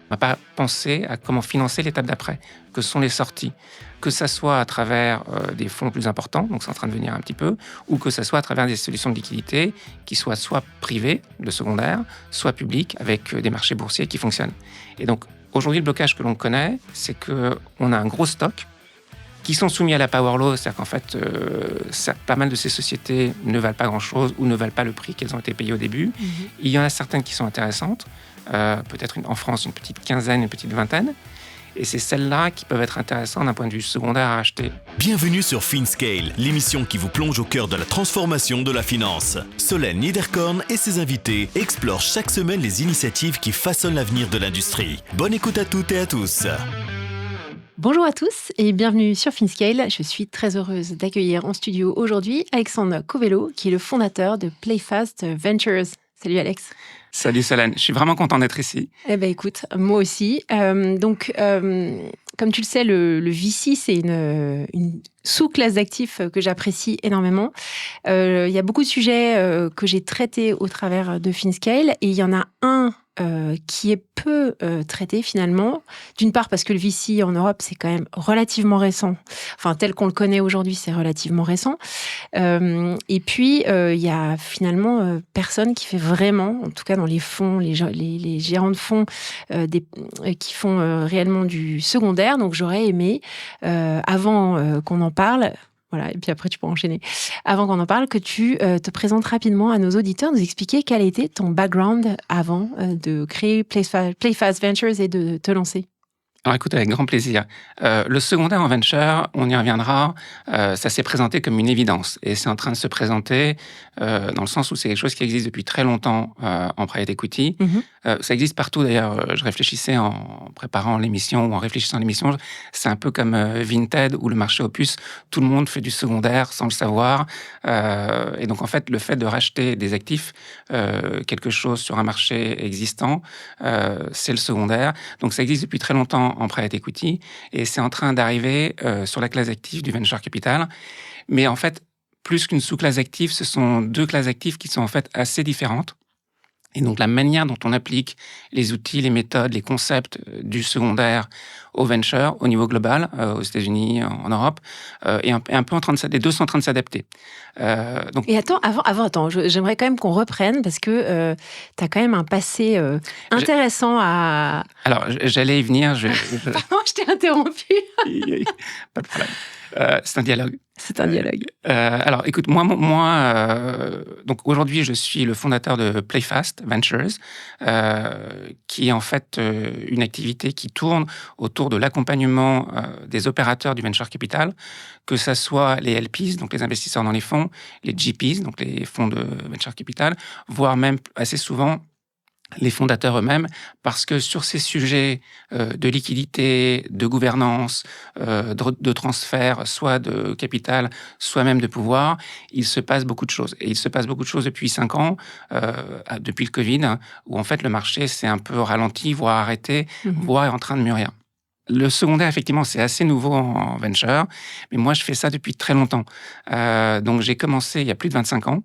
On n'a pas pensé à comment financer l'étape d'après, que sont les sorties. Que ça soit à travers des fonds plus importants, donc c'est en train de venir un petit peu, ou que ça soit à travers des solutions de liquidité qui soient soit privées, le secondaire, soit publiques, avec des marchés boursiers qui fonctionnent. Et donc, aujourd'hui, le blocage que l'on connaît, c'est qu'on a un gros stock qui sont soumis à la power law, c'est-à-dire qu'en fait, pas mal de ces sociétés ne valent pas grand-chose ou ne valent pas le prix qu'elles ont été payées au début. Il y en a certaines qui sont intéressantes, peut-être en France une petite quinzaine, une petite vingtaine, et c'est celles-là qui peuvent être intéressantes d'un point de vue secondaire à acheter. Bienvenue sur FinScale, l'émission qui vous plonge au cœur de la transformation de la finance. Solène Niederkorn et ses invités explorent chaque semaine les initiatives qui façonnent l'avenir de l'industrie. Bonne écoute à toutes et à tous. Bonjour à tous et bienvenue sur FinScale. Je suis très heureuse d'accueillir en studio aujourd'hui Alexandre Covello, qui est le fondateur de Playfast Ventures. Salut Alex. Salut Solène, je suis vraiment content d'être ici. Eh bien écoute, moi aussi. Comme tu le sais, le VC, c'est une sous-classe d'actifs que j'apprécie énormément. Il y a beaucoup de sujets que j'ai traités au travers de FinScale et il y en a un qui est peu traité finalement. D'une part parce que le VC en Europe, c'est quand même relativement récent. Enfin, tel qu'on le connaît aujourd'hui, c'est relativement récent. Et puis, il y a finalement personne qui fait vraiment, en tout cas dans les fonds, les gérants de fonds qui font réellement du secondaire. Donc, j'aurais aimé, avant qu'on en parle... Voilà, et puis après, tu peux enchaîner. Avant qu'on en parle, que tu te présentes rapidement à nos auditeurs, nous expliquer quel était ton background avant de créer Playfast Ventures et de te lancer. Alors écoute, avec grand plaisir. Le secondaire en venture, on y reviendra, ça s'est présenté comme une évidence. Et c'est en train de se présenter dans le sens où c'est quelque chose qui existe depuis très longtemps en private equity. Ça existe partout d'ailleurs. Je réfléchissais en préparant l'émission ou en réfléchissant à l'émission. C'est un peu comme Vinted où le marché opus, tout le monde fait du secondaire sans le savoir. Et donc en fait, le fait de racheter des actifs, quelque chose sur un marché existant, c'est le secondaire. Donc ça existe depuis très longtemps en private equity, et c'est en train d'arriver sur la classe active du venture capital. Mais en fait, plus qu'une sous-classe active, ce sont deux classes actives qui sont en fait assez différentes. Et donc la manière dont on applique les outils, les méthodes, les concepts du secondaire au venture, au niveau global, aux États-Unis, en Europe, est un peu en train de les deux sont en train de s'adapter. Et attends, j'aimerais quand même qu'on reprenne parce que tu as quand même un passé intéressant à... Alors, j'allais y venir. Pardon, je t'ai interrompu. Pas de problème. C'est un dialogue. C'est un dialogue. Alors, écoute, moi, donc aujourd'hui, je suis le fondateur de Playfast Ventures, qui est en fait une activité qui tourne autour de l'accompagnement des opérateurs du venture capital, que ça soit les LPs, donc les investisseurs dans les fonds, les GPs, donc les fonds de venture capital, voire même assez souvent les fondateurs eux-mêmes, parce que sur ces sujets de liquidité, de gouvernance, de transfert, soit de capital, soit même de pouvoir, il se passe beaucoup de choses. Et il se passe beaucoup de choses depuis 5 ans, depuis le Covid, où en fait le marché s'est un peu ralenti, voire arrêté, voire est en train de mûrir. Le secondaire, effectivement, c'est assez nouveau en venture, mais moi, je fais ça depuis très longtemps. Donc, j'ai commencé il y a plus de 25 ans.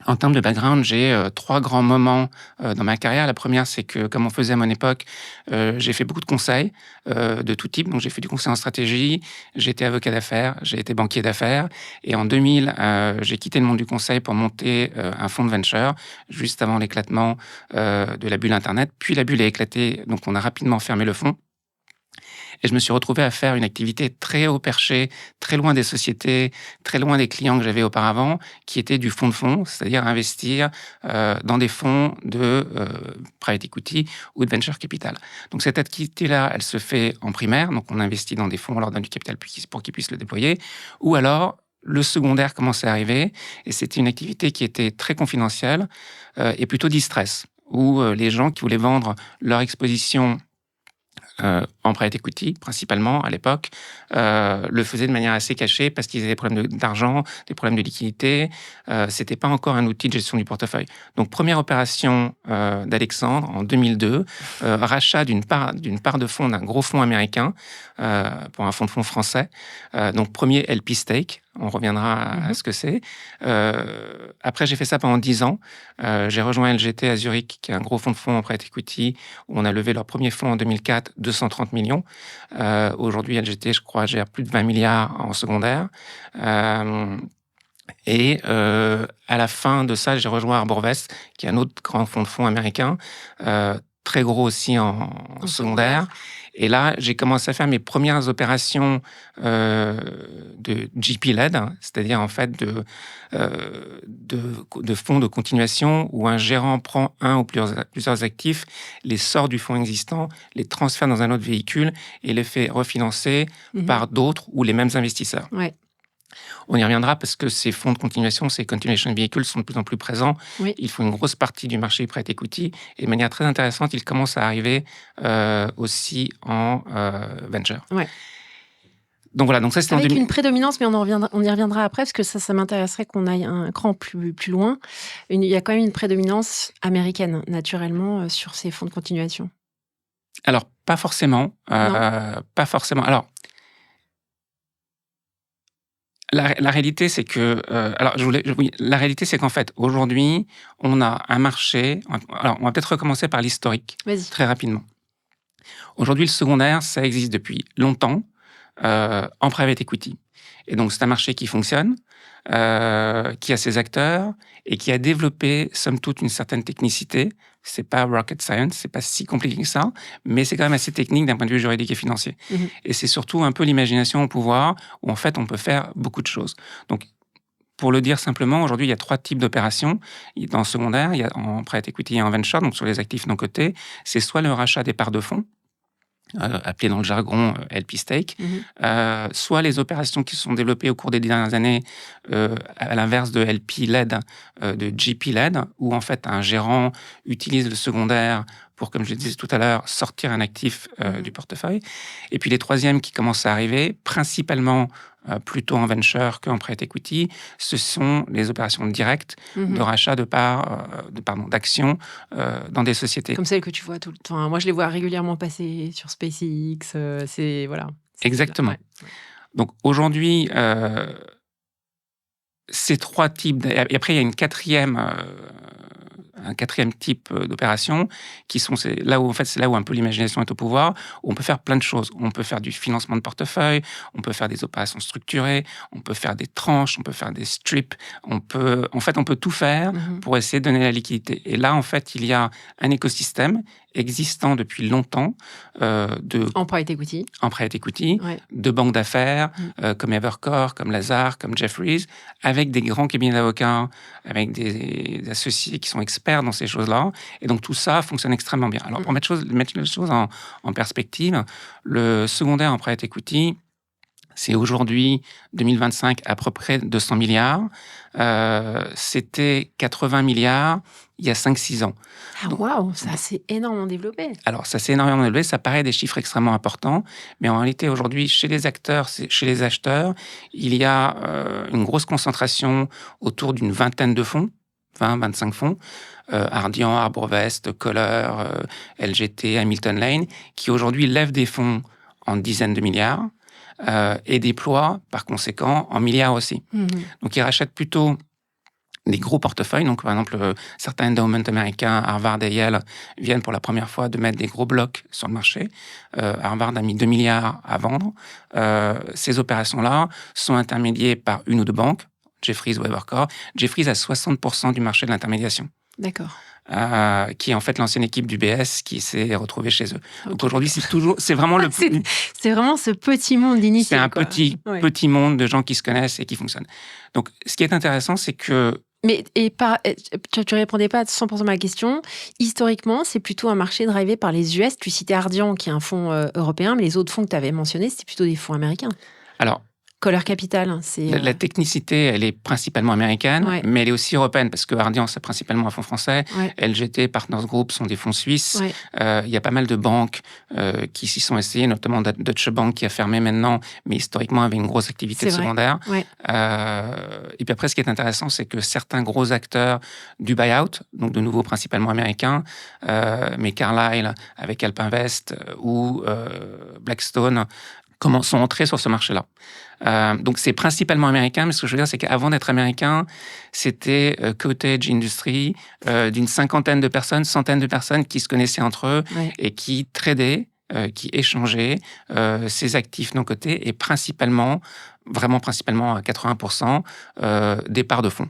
En termes de background, j'ai 3 grands moments dans ma carrière. La première, c'est que, comme on faisait à mon époque, j'ai fait beaucoup de conseils de tout type. Donc, j'ai fait du conseil en stratégie, j'ai été avocat d'affaires, j'ai été banquier d'affaires. Et en 2000, j'ai quitté le monde du conseil pour monter un fonds de venture, juste avant l'éclatement de la bulle Internet. Puis la bulle a éclaté, donc on a rapidement fermé le fonds. Et je me suis retrouvé à faire une activité très haut perché, très loin des sociétés, très loin des clients que j'avais auparavant, qui était du fonds de fonds, c'est-à-dire investir dans des fonds de private equity ou de venture capital. Donc cette activité-là, elle se fait en primaire, donc on investit dans des fonds, on leur donne du capital pour qu'ils puissent le déployer, ou alors le secondaire commençait à arriver, et c'était une activité qui était très confidentielle et plutôt distress, où les gens qui voulaient vendre leur exposition en private equity, principalement, à l'époque, le faisaient de manière assez cachée parce qu'ils avaient des problèmes d'argent, des problèmes de liquidité. C'était pas encore un outil de gestion du portefeuille. Donc, première opération d'Alexandre en 2002, rachat d'une part de fonds d'un gros fonds américain pour un fonds de fonds français. Donc, premier LP stake. On reviendra à ce que c'est. Après, j'ai fait ça pendant 10 ans. J'ai rejoint LGT à Zurich, qui est un gros fonds de fonds en private equity, où on a levé leur premier fonds en 2004, 230 millions. Aujourd'hui, LGT, je crois, gère plus de 20 milliards en secondaire. Et à la fin de ça, j'ai rejoint Arborvest, qui est un autre grand fonds de fonds américain, très gros aussi en secondaire. Et là, j'ai commencé à faire mes premières opérations de GP-led, c'est-à-dire en fait de fonds de continuation où un gérant prend un ou plusieurs actifs, les sort du fonds existant, les transfère dans un autre véhicule et les fait refinancer par d'autres ou les mêmes investisseurs. Ouais. On y reviendra parce que ces fonds de continuation, ces continuation vehicles sont de plus en plus présents. Oui. Ils font une grosse partie du marché private equity et de manière très intéressante, ils commencent à arriver aussi en venture. Ouais. Donc voilà, donc ça c'est avec une prédominance, mais on y reviendra après parce que ça m'intéresserait qu'on aille un cran plus loin. Il y a quand même une prédominance américaine naturellement sur ces fonds de continuation. Alors pas forcément, pas forcément. Alors la réalité, c'est que, la réalité, c'est qu'en fait, aujourd'hui, on a un marché. Alors, on va peut-être recommencer par l'historique, très rapidement. Aujourd'hui, le secondaire, ça existe depuis longtemps en private equity. Et donc, c'est un marché qui fonctionne, qui a ses acteurs et qui a développé, somme toute, une certaine technicité. C'est pas rocket science, c'est pas si compliqué que ça, mais c'est quand même assez technique d'un point de vue juridique et financier. Et c'est surtout un peu l'imagination au pouvoir, où en fait, on peut faire beaucoup de choses. Donc, pour le dire simplement, aujourd'hui, il y a 3 types d'opérations. Dans le secondaire, il y a en private equity et en venture, donc sur les actifs non cotés, c'est soit le rachat des parts de fonds, appelé dans le jargon LP Stake, soit les opérations qui se sont développées au cours des dernières années, à l'inverse de LP-led, de GP-led, où en fait un gérant utilise le secondaire pour, comme je le disais tout à l'heure, sortir un actif du portefeuille. Et puis les troisièmes qui commencent à arriver, principalement plutôt en venture qu'en private equity, ce sont les opérations directes de rachat de parts, d'actions dans des sociétés. Comme celles que tu vois tout le temps. Moi, je les vois régulièrement passer sur SpaceX. C'est voilà. Exactement. Ouais. Donc aujourd'hui, ces 3 types. Et après, il y a un quatrième type d'opération qui sont là où en fait c'est là où un peu l'imagination est au pouvoir, où on peut faire plein de choses. On peut faire du financement de portefeuille, on peut faire des opérations structurées, on peut faire des tranches, on peut faire des strips, on peut tout faire pour essayer de donner la liquidité. Et là en fait il y a un écosystème existant depuis longtemps en private equity, de banques d'affaires comme Evercore, comme Lazard, comme Jefferies, avec des grands cabinets d'avocats, avec des associés qui sont experts dans ces choses-là. Et donc tout ça fonctionne extrêmement bien. Alors pour mettre les choses en perspective, le secondaire en private equity, c'est aujourd'hui, 2025, à peu près 200 milliards. C'était 80 milliards il y a 5-6 ans. Ah waouh, ça s'est énormément développé. Alors, ça s'est énormément développé, ça paraît des chiffres extrêmement importants, mais en réalité, aujourd'hui, chez les acteurs, chez les acheteurs, il y a une grosse concentration autour d'une vingtaine de fonds, 20-25 fonds, Ardian, Arborvest, Coller, LGT, Hamilton Lane, qui aujourd'hui lèvent des fonds en dizaines de milliards, et déploient par conséquent en milliards aussi. Donc ils rachètent plutôt des gros portefeuilles. Donc par exemple, certains endowments américains, Harvard et Yale, viennent pour la première fois de mettre des gros blocs sur le marché. Harvard a mis 2 milliards à vendre. Ces opérations-là sont intermédiées par une ou deux banques, Jefferies ou Evercore. Jefferies a 60% du marché de l'intermédiation. D'accord. Qui est en fait l'ancienne équipe d'UBS qui s'est retrouvée chez eux. Okay. Donc aujourd'hui, c'est vraiment c'est vraiment ce petit monde d'initiés. C'est un petit monde de gens qui se connaissent et qui fonctionnent. Donc, ce qui est intéressant, c'est que... Mais tu répondais pas à 100% à ma question. Historiquement, c'est plutôt un marché drivé par les US. Tu citais Ardian, qui est un fonds européen, mais les autres fonds que tu avais mentionnés, c'était plutôt des fonds américains. Alors, Coller Capital, c'est... La technicité, elle est principalement américaine, mais elle est aussi européenne, parce que Ardian, c'est principalement un fonds français. LGT, Partners Group sont des fonds suisses. Il y a pas mal de banques qui s'y sont essayées, notamment Deutsche Bank qui a fermé maintenant, mais historiquement avait une grosse activité secondaire. Et puis après, ce qui est intéressant, c'est que certains gros acteurs du buyout, donc de nouveau principalement américains, mais Carlyle avec Alpinvest ou Blackstone, sont entrés sur ce marché-là. Donc, c'est principalement américain, mais ce que je veux dire, c'est qu'avant d'être américain, c'était cottage industry, d'une cinquantaine de personnes, centaines de personnes qui se connaissaient entre eux et qui tradaient, qui échangeaient ces actifs non cotés et principalement à 80%, des parts de fonds.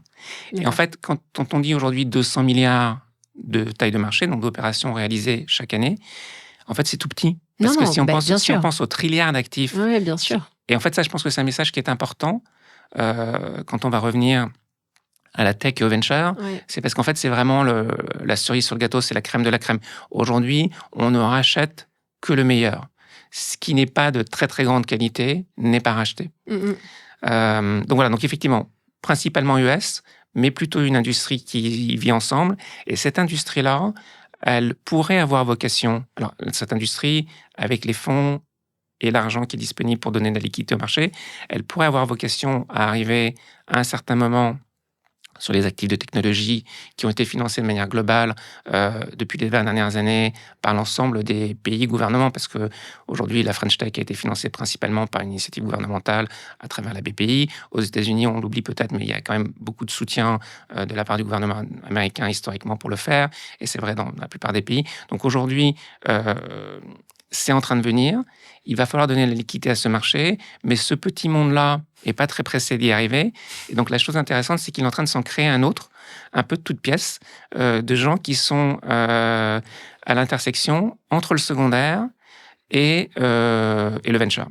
Et en fait, quand on dit aujourd'hui 200 milliards de taille de marché, donc d'opérations réalisées chaque année, en fait, c'est tout petit. Parce que si on pense aux trilliards d'actifs... Oui, bien sûr. Et en fait, ça, je pense que c'est un message qui est important quand on va revenir à la tech et au venture. C'est parce qu'en fait, c'est vraiment la cerise sur le gâteau, c'est la crème de la crème. Aujourd'hui, on ne rachète que le meilleur. Ce qui n'est pas de très, très grande qualité n'est pas racheté. Donc voilà, donc effectivement, principalement US, mais plutôt une industrie qui vit ensemble. Et cette industrie-là, elle pourrait avoir vocation... Alors, cette industrie, avec les fonds et l'argent qui est disponible pour donner de la liquidité au marché, elle pourrait avoir vocation à arriver à un certain moment sur les actifs de technologie qui ont été financés de manière globale depuis les 20 dernières années par l'ensemble des pays gouvernements, parce qu'aujourd'hui, la French Tech a été financée principalement par une initiative gouvernementale à travers la BPI. Aux États-Unis, on l'oublie peut-être, mais il y a quand même beaucoup de soutien de la part du gouvernement américain historiquement pour le faire, et c'est vrai dans la plupart des pays. Donc aujourd'hui, c'est en train de venir. Il va falloir donner la liquidité à ce marché, mais ce petit monde-là n'est pas très pressé d'y arriver. Et donc, la chose intéressante, c'est qu'il est en train de s'en créer un autre, un peu de toute pièce, de gens qui sont à l'intersection entre le secondaire et le venture.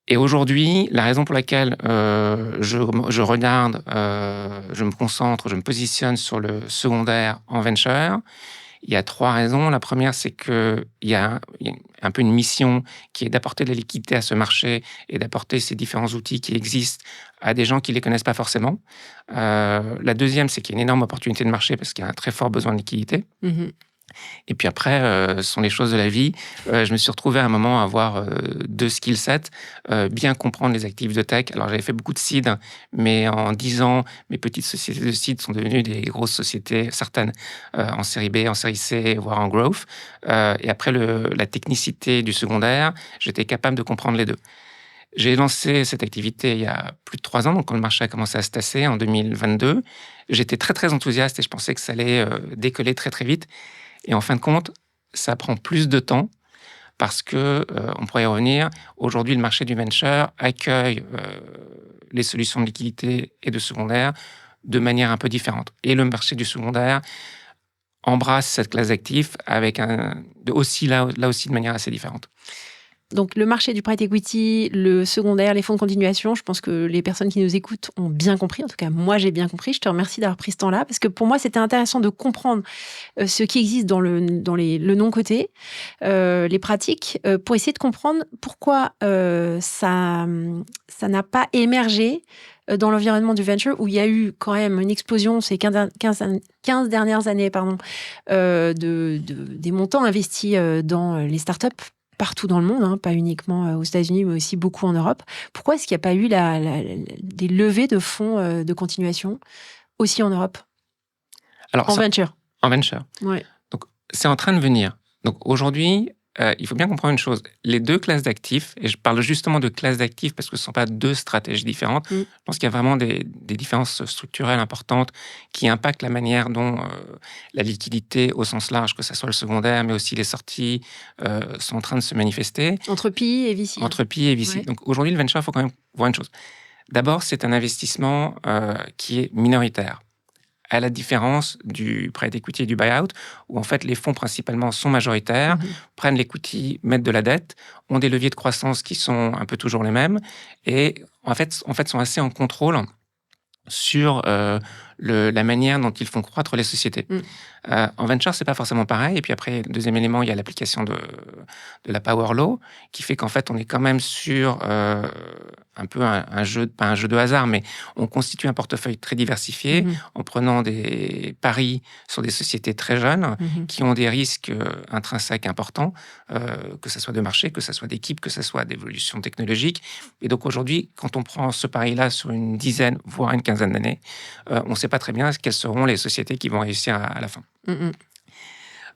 Et aujourd'hui, la raison pour laquelle je regarde, je me concentre, je me positionne sur le secondaire en venture, il y a 3 raisons. La première, c'est qu'il y a un peu une mission qui est d'apporter de la liquidité à ce marché et d'apporter ces différents outils qui existent à des gens qui ne les connaissent pas forcément. La deuxième, c'est qu'il y a une énorme opportunité de marché parce qu'il y a un très fort besoin de liquidité. Et puis après, ce sont les choses de la vie. Je me suis retrouvé à un moment à avoir 2 skill sets, bien comprendre les actifs de tech. Alors, j'avais fait beaucoup de seed, mais en 10 ans, mes petites sociétés de seed sont devenues des grosses sociétés, certaines en série B, en série C, voire en growth. Et après la technicité du secondaire, j'étais capable de comprendre les deux. J'ai lancé cette activité il y a plus de 3 ans, donc quand le marché a commencé à se tasser en 2022. J'étais très, très enthousiaste et je pensais que ça allait décoller très, très vite. Et en fin de compte, ça prend plus de temps parce que, on pourrait y revenir, aujourd'hui, le marché du venture accueille les solutions de liquidité et de secondaire de manière un peu différente. Et le marché du secondaire embrasse cette classe d'actifs avec aussi de manière assez différente. Donc, le marché du private equity, le secondaire, les fonds de continuation, je pense que les personnes qui nous écoutent ont bien compris. En tout cas, moi, j'ai bien compris. Je te remercie d'avoir pris ce temps-là parce que pour moi, c'était intéressant de comprendre ce qui existe dans le non-coté, les pratiques, pour essayer de comprendre pourquoi ça n'a pas émergé dans l'environnement du venture, où il y a eu quand même une explosion ces 15 dernières années des montants investis dans les startups partout dans le monde, pas uniquement aux États-Unis, mais aussi beaucoup en Europe. Pourquoi est-ce qu'il n'y a pas eu des levées de fonds de continuation aussi en Europe? En venture. En venture. Ouais. Donc, c'est en train de venir. Donc, aujourd'hui, il faut bien comprendre une chose. Les 2 classes d'actifs, et je parle justement de classes d'actifs parce que ce ne sont pas 2 stratégies différentes. Je pense qu'il y a vraiment des différences structurelles importantes qui impactent la manière dont la liquidité au sens large, que ce soit le secondaire, mais aussi les sorties, sont en train de se manifester. Entre PI et VC. Entre PI et VC. Ouais. Donc aujourd'hui, le venture, il faut quand même voir une chose. D'abord, c'est un investissement qui est minoritaire. À la différence du private equity et du buyout, où en fait les fonds principalement sont majoritaires, prennent l'equity, mettent de la dette, ont des leviers de croissance qui sont un peu toujours les mêmes, et en fait sont assez en contrôle sur la manière dont ils font croître les sociétés. En venture, c'est pas forcément pareil. Et puis après, deuxième élément, il y a l'application de la Power Law, qui fait qu'en fait, on est quand même sur un peu un jeu, pas un jeu de hasard, mais on constitue un portefeuille très diversifié en prenant des paris sur des sociétés très jeunes qui ont des risques intrinsèques importants, que ce soit de marché, que ce soit d'équipe, que ce soit d'évolution technologique. Et donc aujourd'hui, quand on prend ce pari-là sur une dizaine, voire une quinzaine d'années, on ne sait pas très bien quelles seront les sociétés qui vont réussir à la fin.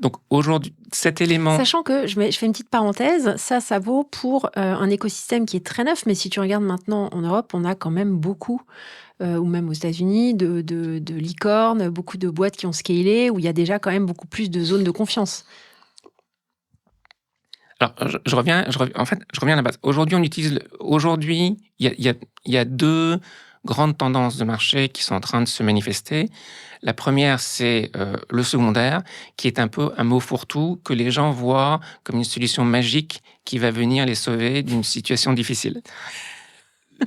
Donc aujourd'hui, cet élément... Sachant que, je fais une petite parenthèse, ça vaut pour un écosystème qui est très neuf, mais si tu regardes maintenant en Europe, on a quand même beaucoup, ou même aux États-Unis, de licornes, beaucoup de boîtes qui ont scalé, où il y a déjà quand même beaucoup plus de zones de confiance. Alors, je reviens à la base. Aujourd'hui, il y a deux grandes tendances de marché qui sont en train de se manifester. La première, c'est le secondaire, qui est un peu un mot fourre-tout que les gens voient comme une solution magique qui va venir les sauver d'une situation difficile.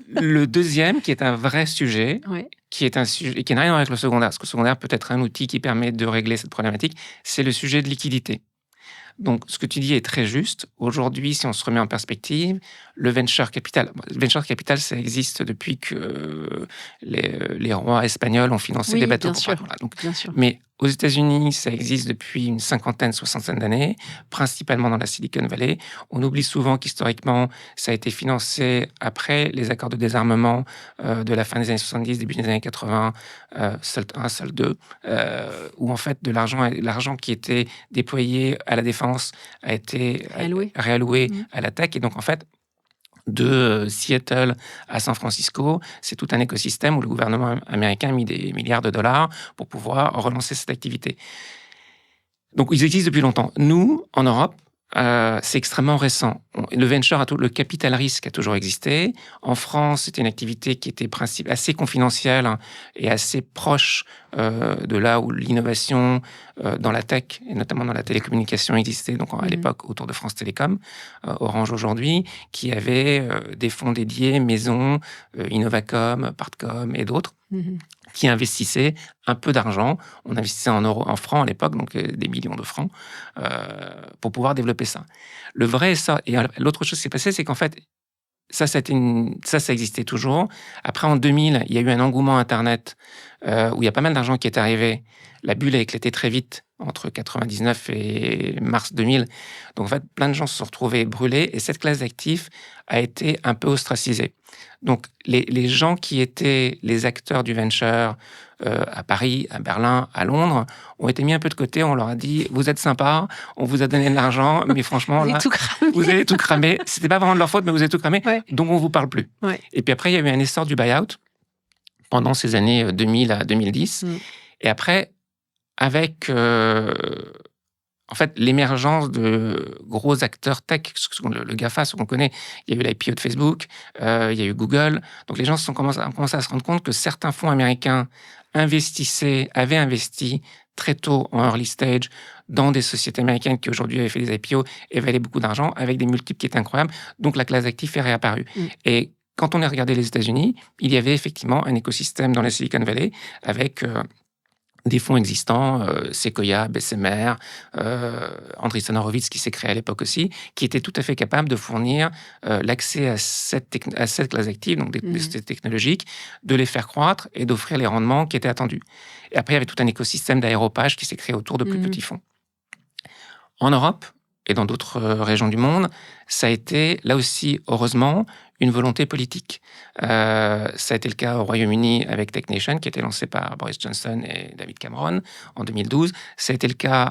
Le deuxième, qui est un vrai sujet, Ouais. qui est un sujet qui n'a rien à voir avec le secondaire, parce que le secondaire peut être un outil qui permet de régler cette problématique, c'est le sujet de liquidité. Donc, ce que tu dis est très juste. Aujourd'hui, si on se remet en perspective, le venture capital, ça existe depuis que les rois espagnols ont financé des bateaux. Bien sûr. Voilà. Donc, Bien sûr. mais aux États-Unis, ça existe depuis une cinquantaine, soixantaine d'années, principalement dans la Silicon Valley. On oublie souvent qu'historiquement, ça a été financé après les accords de désarmement de la fin des années 70, début des années 80, SALT 1, SALT 2, où en fait, l'argent qui était déployé à la défense a été réalloué à la tech. Et donc, en fait, de Seattle à San Francisco, c'est tout un écosystème où le gouvernement américain a mis des milliards de dollars pour pouvoir relancer cette activité. Donc, ils existent depuis longtemps. Nous, en Europe, c'est extrêmement récent. Le venture, le capital risque a toujours existé. En France, c'était une activité qui était assez confidentielle et assez proche de là où l'innovation dans la tech, et notamment dans la télécommunication, existait, donc à l'époque autour de France Télécom, Orange aujourd'hui, qui avait des fonds dédiés, Maison, Innovacom, Partcom et d'autres, qui investissaient un peu d'argent. On investissait en francs à l'époque, donc des millions de francs, pour pouvoir développer ça. Et l'autre chose qui s'est passée, c'est qu'en fait, ça existait toujours. Après, en 2000, il y a eu un engouement Internet où il y a pas mal d'argent qui est arrivé. La bulle a éclaté très vite entre 99 et mars 2000. Donc, en fait, plein de gens se sont retrouvés brûlés et cette classe d'actifs a été un peu ostracisée. Donc, les gens qui étaient les acteurs du venture à Paris, à Berlin, à Londres, ont été mis un peu de côté. On leur a dit, vous êtes sympa, on vous a donné de l'argent, mais franchement, là, vous allez tout cramer. C'était pas vraiment de leur faute, mais vous avez tout cramé, donc on vous parle plus. Ouais. Et puis après, il y a eu un essor du buyout pendant ces années 2000 à 2010. Et après, avec en fait, l'émergence de gros acteurs tech, le GAFA, ce qu'on connaît, il y a eu l'IPO de Facebook, il y a eu Google. Donc les gens ont commencé à se rendre compte que certains fonds américains avaient investi très tôt en early stage dans des sociétés américaines qui aujourd'hui avaient fait des IPO et valaient beaucoup d'argent avec des multiples qui étaient incroyables. Donc la classe d'actifs est réapparue. Et quand on a regardé les États-Unis, il y avait effectivement un écosystème dans la Silicon Valley avec des fonds existants, Sequoia, Bessemer, Andreessen Horowitz qui s'est créé à l'époque aussi, qui étaient tout à fait capables de fournir l'accès à cette classe d'actifs, donc des sociétés technologiques, de les faire croître et d'offrir les rendements qui étaient attendus. Et après, il y avait tout un écosystème d'aéropage qui s'est créé autour de plus petits fonds. En Europe et dans d'autres régions du monde, ça a été, là aussi, heureusement, une volonté politique. Ça a été le cas au Royaume-Uni avec Tech Nation, qui a été lancé par Boris Johnson et David Cameron en 2012. Ça a été le cas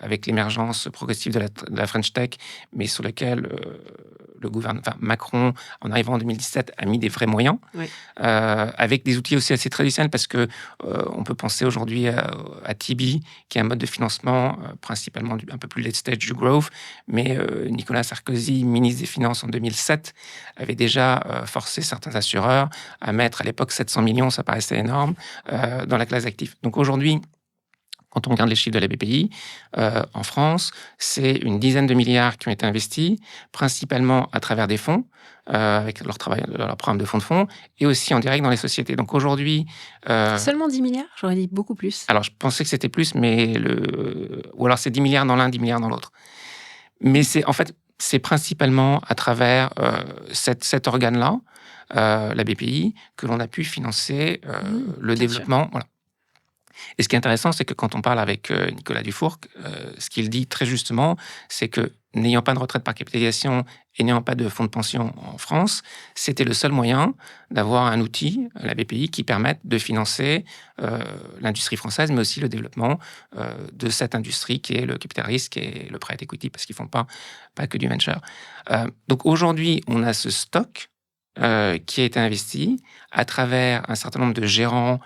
avec l'émergence progressive de la French Tech, mais sur lequel le gouvernement, Macron, en arrivant en 2017, a mis des vrais moyens, avec des outils aussi assez traditionnels, parce que on peut penser aujourd'hui à Tibi, qui est un mode de financement principalement un peu plus late stage du growth, mais Nicolas Sarkozy, ministre des Finances en 2007, avait déjà forcé certains assureurs à mettre à l'époque 700 millions, ça paraissait énorme, dans la classe d'actifs. Donc aujourd'hui, quand on regarde les chiffres de la BPI, en France, c'est une dizaine de milliards qui ont été investis, principalement à travers des fonds, avec leur programme de fonds, et aussi en direct dans les sociétés. Donc aujourd'hui... Seulement 10 milliards ? J'aurais dit beaucoup plus. Alors, je pensais que c'était plus, mais ou alors c'est 10 milliards dans l'un, 10 milliards dans l'autre. Mais c'est principalement à travers cet organe-là, la BPI, que l'on a pu financer le développement. Voilà. Et ce qui est intéressant, c'est que quand on parle avec Nicolas Dufourcq, ce qu'il dit très justement, c'est que n'ayant pas de retraite par capitalisation et n'ayant pas de fonds de pension en France, c'était le seul moyen d'avoir un outil, la BPI, qui permette de financer l'industrie française, mais aussi le développement de cette industrie qui est le capital risque et le private equity, parce qu'ils ne font pas que du venture. Donc aujourd'hui, on a ce stock qui a été investi à travers un certain nombre de gérants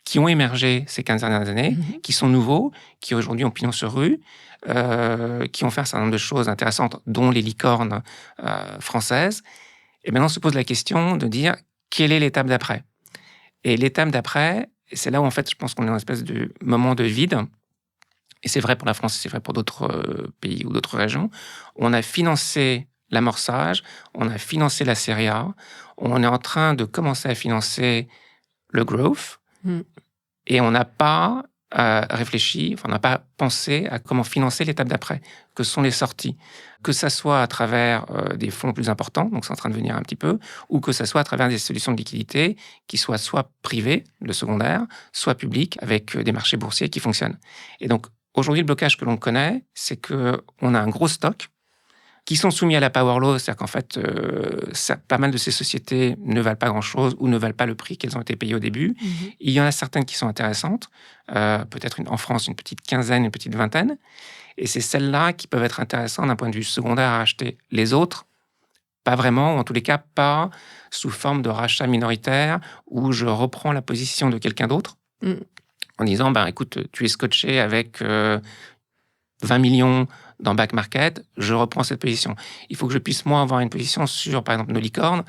qui ont émergé ces 15 dernières années, qui sont nouveaux, qui aujourd'hui ont pignon sur rue, qui ont fait un certain nombre de choses intéressantes, dont les licornes françaises. Et maintenant, on se pose la question de dire quelle est l'étape d'après. Et l'étape d'après, c'est là où en fait, je pense qu'on est dans une espèce de moment de vide. Et c'est vrai pour la France, c'est vrai pour d'autres pays ou d'autres régions. On a financé l'amorçage, on a financé la série A, on est en train de commencer à financer le growth. Et on n'a pas réfléchi, on n'a pas pensé à comment financer l'étape d'après, que sont les sorties. Que ça soit à travers des fonds plus importants, donc c'est en train de venir un petit peu, ou que ça soit à travers des solutions de liquidité qui soient soit privées, le secondaire, soit publiques, avec des marchés boursiers qui fonctionnent. Et donc, aujourd'hui, le blocage que l'on connaît, c'est qu'on a un gros stock qui sont soumis à la power law, c'est-à-dire qu'en fait, pas mal de ces sociétés ne valent pas grand-chose ou ne valent pas le prix qu'elles ont été payées au début. Il y en a certaines qui sont intéressantes, peut-être en France une petite quinzaine, une petite vingtaine, et c'est celles-là qui peuvent être intéressantes d'un point de vue secondaire à acheter. Les autres, pas vraiment, ou en tous les cas pas sous forme de rachat minoritaire où je reprends la position de quelqu'un d'autre en disant, écoute, tu es scotché avec 20 millions dans back market, je reprends cette position. Il faut que je puisse, moi, avoir une position sur, par exemple, nos licornes,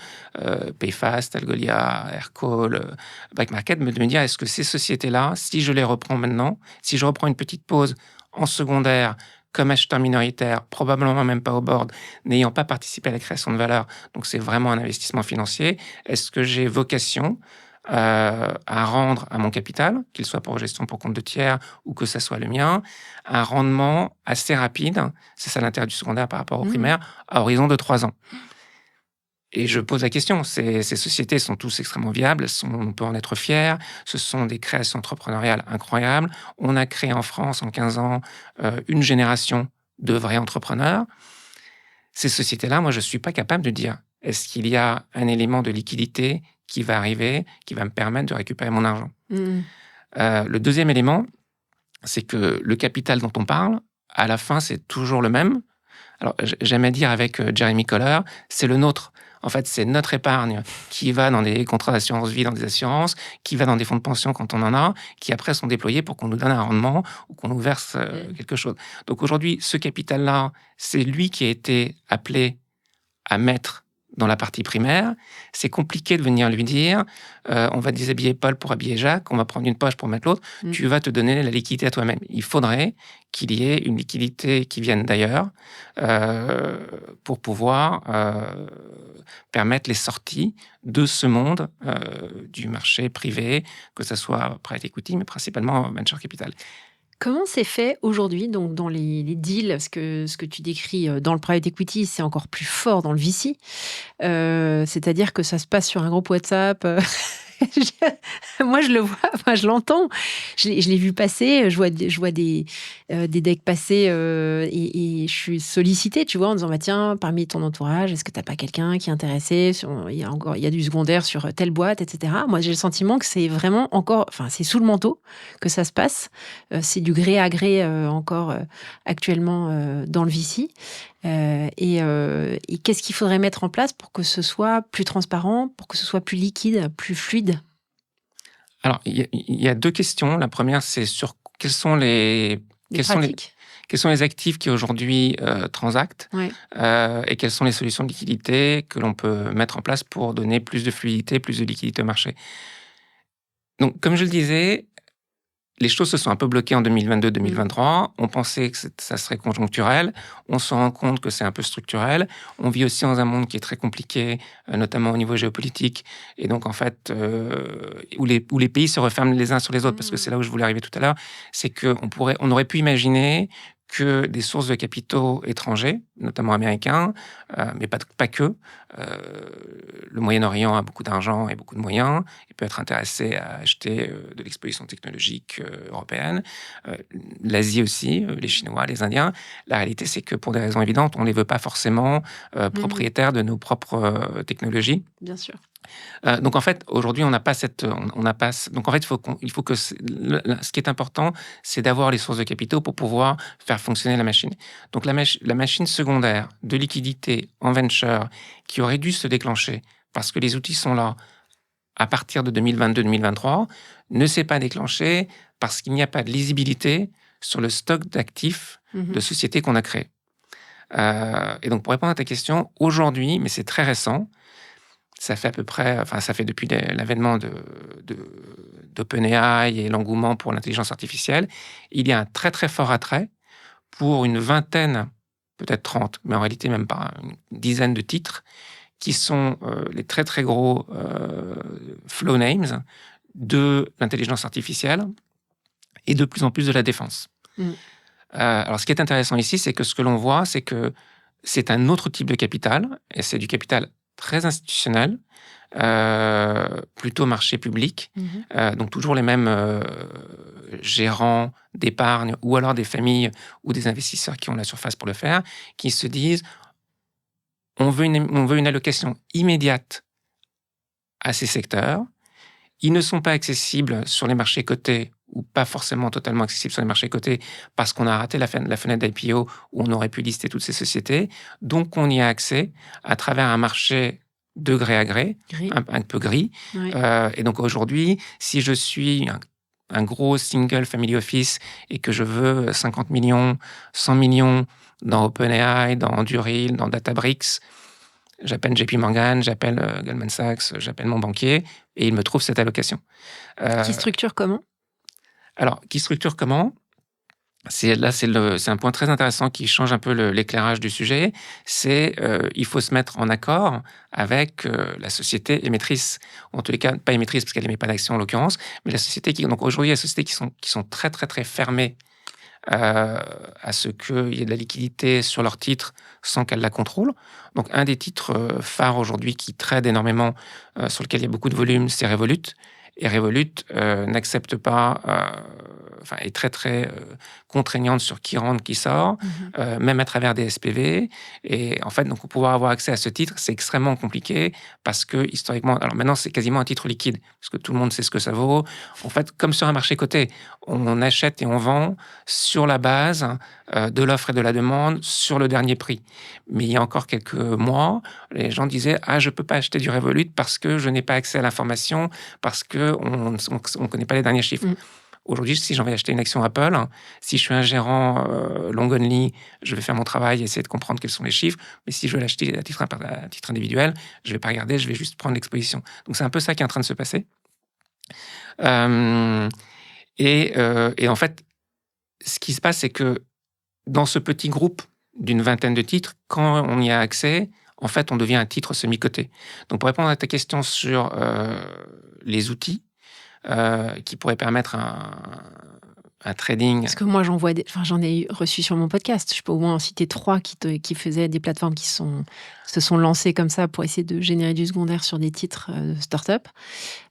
Payfast, Algolia, Aircall, back market, mais de me dire, est-ce que ces sociétés-là, si je les reprends maintenant, si je reprends une petite pause en secondaire, comme acheteur minoritaire, probablement même pas au board, n'ayant pas participé à la création de valeur, donc c'est vraiment un investissement financier, est-ce que j'ai vocation à rendre à mon capital, qu'il soit pour gestion pour compte de tiers ou que ça soit le mien, un rendement assez rapide, c'est ça l'intérêt du secondaire par rapport au primaire, à horizon de 3 ans. Et je pose la question, ces sociétés sont tous extrêmement viables, on peut en être fier, ce sont des créations entrepreneuriales incroyables. On a créé en France en 15 ans une génération de vrais entrepreneurs. Ces sociétés-là, moi je ne suis pas capable de dire, est-ce qu'il y a un élément de liquidité qui va arriver, qui va me permettre de récupérer mon argent. Le deuxième élément, c'est que le capital dont on parle, à la fin, c'est toujours le même. Alors, j'aime à dire avec Jeremy Coller, c'est le nôtre. En fait, c'est notre épargne qui va dans des contrats d'assurance vie, dans des assurances, qui va dans des fonds de pension quand on en a, qui après sont déployés pour qu'on nous donne un rendement ou qu'on nous verse quelque chose. Donc aujourd'hui, ce capital-là, c'est lui qui a été appelé à mettre dans la partie primaire. C'est compliqué de venir lui dire on va déshabiller Paul pour habiller Jacques, on va prendre une poche pour mettre l'autre, tu vas te donner la liquidité à toi-même. Il faudrait qu'il y ait une liquidité qui vienne d'ailleurs pour pouvoir permettre les sorties de ce monde du marché privé, que ce soit private equity, mais principalement venture capital. Comment c'est fait aujourd'hui, donc dans les deals, parce que ce que tu décris dans le private equity, c'est encore plus fort dans le VC, c'est-à-dire que ça se passe sur un groupe WhatsApp. Moi, je le vois, enfin, je l'entends. Je l'ai vu passer, je vois des decks passer et je suis sollicitée, tu vois, en disant, tiens, parmi ton entourage, est-ce que tu n'as pas quelqu'un qui est intéressé il y a du secondaire sur telle boîte, etc. Moi, j'ai le sentiment que c'est vraiment encore, enfin, c'est sous le manteau que ça se passe. C'est du gré à gré encore actuellement dans le VC. Et qu'est-ce qu'il faudrait mettre en place pour que ce soit plus transparent, pour que ce soit plus liquide, plus fluide? Alors, il y a 2 questions. La première, c'est sur quels sont les actifs qui aujourd'hui transactent et quelles sont les solutions de liquidité que l'on peut mettre en place pour donner plus de fluidité, plus de liquidité au marché. Donc, comme je le disais, les choses se sont un peu bloquées en 2022-2023. On pensait que ça serait conjoncturel. On se rend compte que c'est un peu structurel. On vit aussi dans un monde qui est très compliqué, notamment au niveau géopolitique. Et donc, en fait, où les pays se referment les uns sur les autres, parce que c'est là où je voulais arriver tout à l'heure, c'est qu'on aurait pu imaginer que des sources de capitaux étrangers, notamment américains, mais pas que. Le Moyen-Orient a beaucoup d'argent et beaucoup de moyens. Il peut être intéressé à acheter de l'exposition technologique européenne. L'Asie aussi, les Chinois, les Indiens. La réalité, c'est que pour des raisons évidentes, on ne les veut pas forcément propriétaires de nos propres technologies. Bien sûr. Donc en fait, aujourd'hui, on n'a pas cette, on n'a pas. Donc en fait, il faut que ce qui est important, c'est d'avoir les sources de capitaux pour pouvoir faire fonctionner la machine. Donc la machine secondaire de liquidité en venture qui aurait dû se déclencher parce que les outils sont là à partir de 2022-2023 ne s'est pas déclenchée parce qu'il n'y a pas de lisibilité sur le stock d'actifs de sociétés qu'on a créées. Et donc pour répondre à ta question, aujourd'hui, mais c'est très récent. Ça fait à peu près, ça fait depuis l'avènement d'OpenAI et l'engouement pour l'intelligence artificielle, il y a un très très fort attrait pour une vingtaine, peut-être 30, mais en réalité même pas une dizaine de titres qui sont les très très gros flow names de l'intelligence artificielle et de plus en plus de la défense. Alors ce qui est intéressant ici, c'est que ce que l'on voit, c'est que c'est un autre type de capital, et c'est du capital très institutionnel, plutôt marché public, donc toujours les mêmes gérants d'épargne ou alors des familles ou des investisseurs qui ont la surface pour le faire, qui se disent on veut une allocation immédiate à ces secteurs. Ils ne sont pas accessibles sur les marchés cotés ou pas forcément totalement accessibles sur les marchés cotés parce qu'on a raté la fenêtre d'IPO où on aurait pu lister toutes ces sociétés. Donc, on y a accès à travers un marché de gré à gré, un peu gris. Oui. Et donc, aujourd'hui, si je suis un gros single family office et que je veux 50 millions, 100 millions dans OpenAI, dans Anduril, dans Databricks, j'appelle JP Morgan, j'appelle Goldman Sachs, j'appelle mon banquier et il me trouve cette allocation. Qui structure comment ? Alors, qui structure comment ? C'est un point très intéressant qui change un peu l'éclairage du sujet. C'est il faut se mettre en accord avec la société émettrice, ou en tous les cas pas émettrice parce qu'elle n'émet pas d'action en l'occurrence, mais la société donc aujourd'hui il y a des sociétés qui sont très très très fermées à ce qu'il y ait de la liquidité sur leurs titres sans qu'elles la contrôlent. Donc un des titres phares aujourd'hui qui trade énormément, sur lequel il y a beaucoup de volume, c'est Revolut. Et Revolut n'accepte pas, est très très contraignante sur qui rentre, qui sort, même à travers des SPV. Et en fait, donc pour pouvoir avoir accès à ce titre, c'est extrêmement compliqué parce que historiquement, alors maintenant c'est quasiment un titre liquide parce que tout le monde sait ce que ça vaut. En fait, comme sur un marché coté, on achète et on vend sur la base de l'offre et de la demande sur le dernier prix. Mais il y a encore quelques mois, les gens disaient je peux pas acheter du Revolut parce que je n'ai pas accès à l'information, parce que on connaît pas les derniers chiffres. Aujourd'hui, si j'ai envie d'acheter une action Apple, si je suis un gérant long only, je vais faire mon travail et essayer de comprendre quels sont les chiffres. Mais si je veux l'acheter à titre individuel, je vais pas regarder, je vais juste prendre l'exposition. Donc c'est un peu ça qui est en train de se passer. Et en fait, ce qui se passe, c'est que dans ce petit groupe d'une vingtaine de titres, quand on y a accès, en fait, on devient un titre semi-coté. Donc, pour répondre à ta question sur les outils qui pourraient permettre un trading... Parce que moi, j'en ai reçu sur mon podcast. Je peux au moins en citer 3 qui faisaient des plateformes qui se sont lancées comme ça pour essayer de générer du secondaire sur des titres de start-up.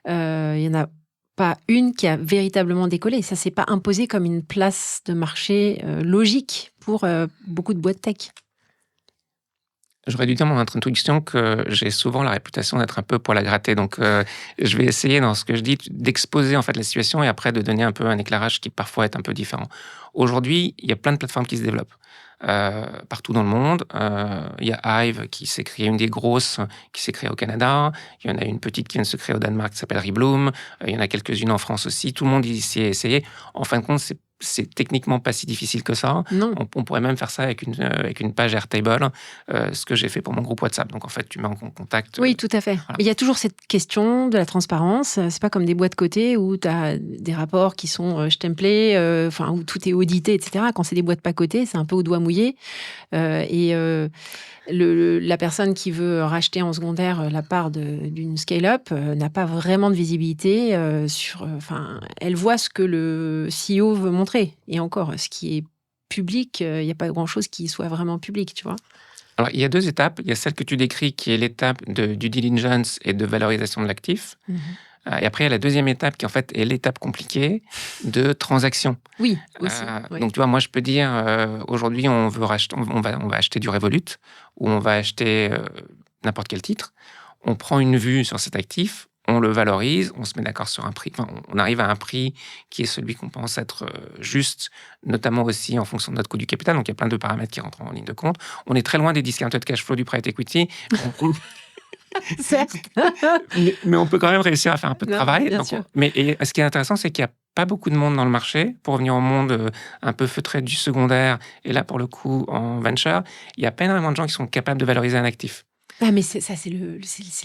Il y en a pas une qui a véritablement décollé. Ça s'est pas imposé comme une place de marché logique pour beaucoup de boîtes tech. J'aurais dû dire dans mon introduction que j'ai souvent la réputation d'être un peu poil à gratter. Donc, je vais essayer, dans ce que je dis, d'exposer en fait la situation et après de donner un peu un éclairage qui parfois est un peu différent. Aujourd'hui, il y a plein de plateformes qui se développent partout dans le monde. Il y a Hive qui s'est créée, une des grosses qui s'est créée au Canada. Il y en a une petite qui vient de se créer au Danemark qui s'appelle Rebloom. Il y en a quelques-unes en France aussi. Tout le monde ici a essayé. En fin de compte, c'est techniquement pas si difficile que ça. Non. On pourrait même faire ça avec une page Airtable, ce que j'ai fait pour mon groupe WhatsApp. Donc en fait, tu mets en contact. Oui, tout à fait. Voilà. Mais il y a toujours cette question de la transparence. C'est pas comme des boîtes cotées où tu as des rapports qui sont templés, où tout est audité, etc. Quand c'est des boîtes pas cotées, c'est un peu au doigt mouillé. La personne qui veut racheter en secondaire la part d'une scale-up n'a pas vraiment de visibilité elle voit ce que le CEO veut montrer. Et encore, ce qui est public, il n'y a pas grand-chose qui soit vraiment public, tu vois. Alors, il y a 2 étapes. Il y a celle que tu décris qui est l'étape de due diligence et de valorisation de l'actif. Et après, il y a la 2e étape qui, en fait, est l'étape compliquée de transaction. Oui, aussi. Oui. Donc, tu vois, moi, je peux dire, aujourd'hui, on va acheter du Revolut ou on va acheter n'importe quel titre. On prend une vue sur cet actif, on le valorise, on se met d'accord sur un prix. Enfin, on arrive à un prix qui est celui qu'on pense être juste, notamment aussi en fonction de notre coût du capital. Donc, il y a plein de paramètres qui rentrent en ligne de compte. On est très loin des discounted cash flow du private equity. Certes. mais on peut quand même réussir à faire un peu de travail. Bien sûr. Et ce qui est intéressant, c'est qu'il n'y a pas beaucoup de monde dans le marché. Pour revenir au monde un peu feutré du secondaire, et là, pour le coup, en venture, il n'y a pas énormément de gens qui sont capables de valoriser un actif. Ah, mais c'est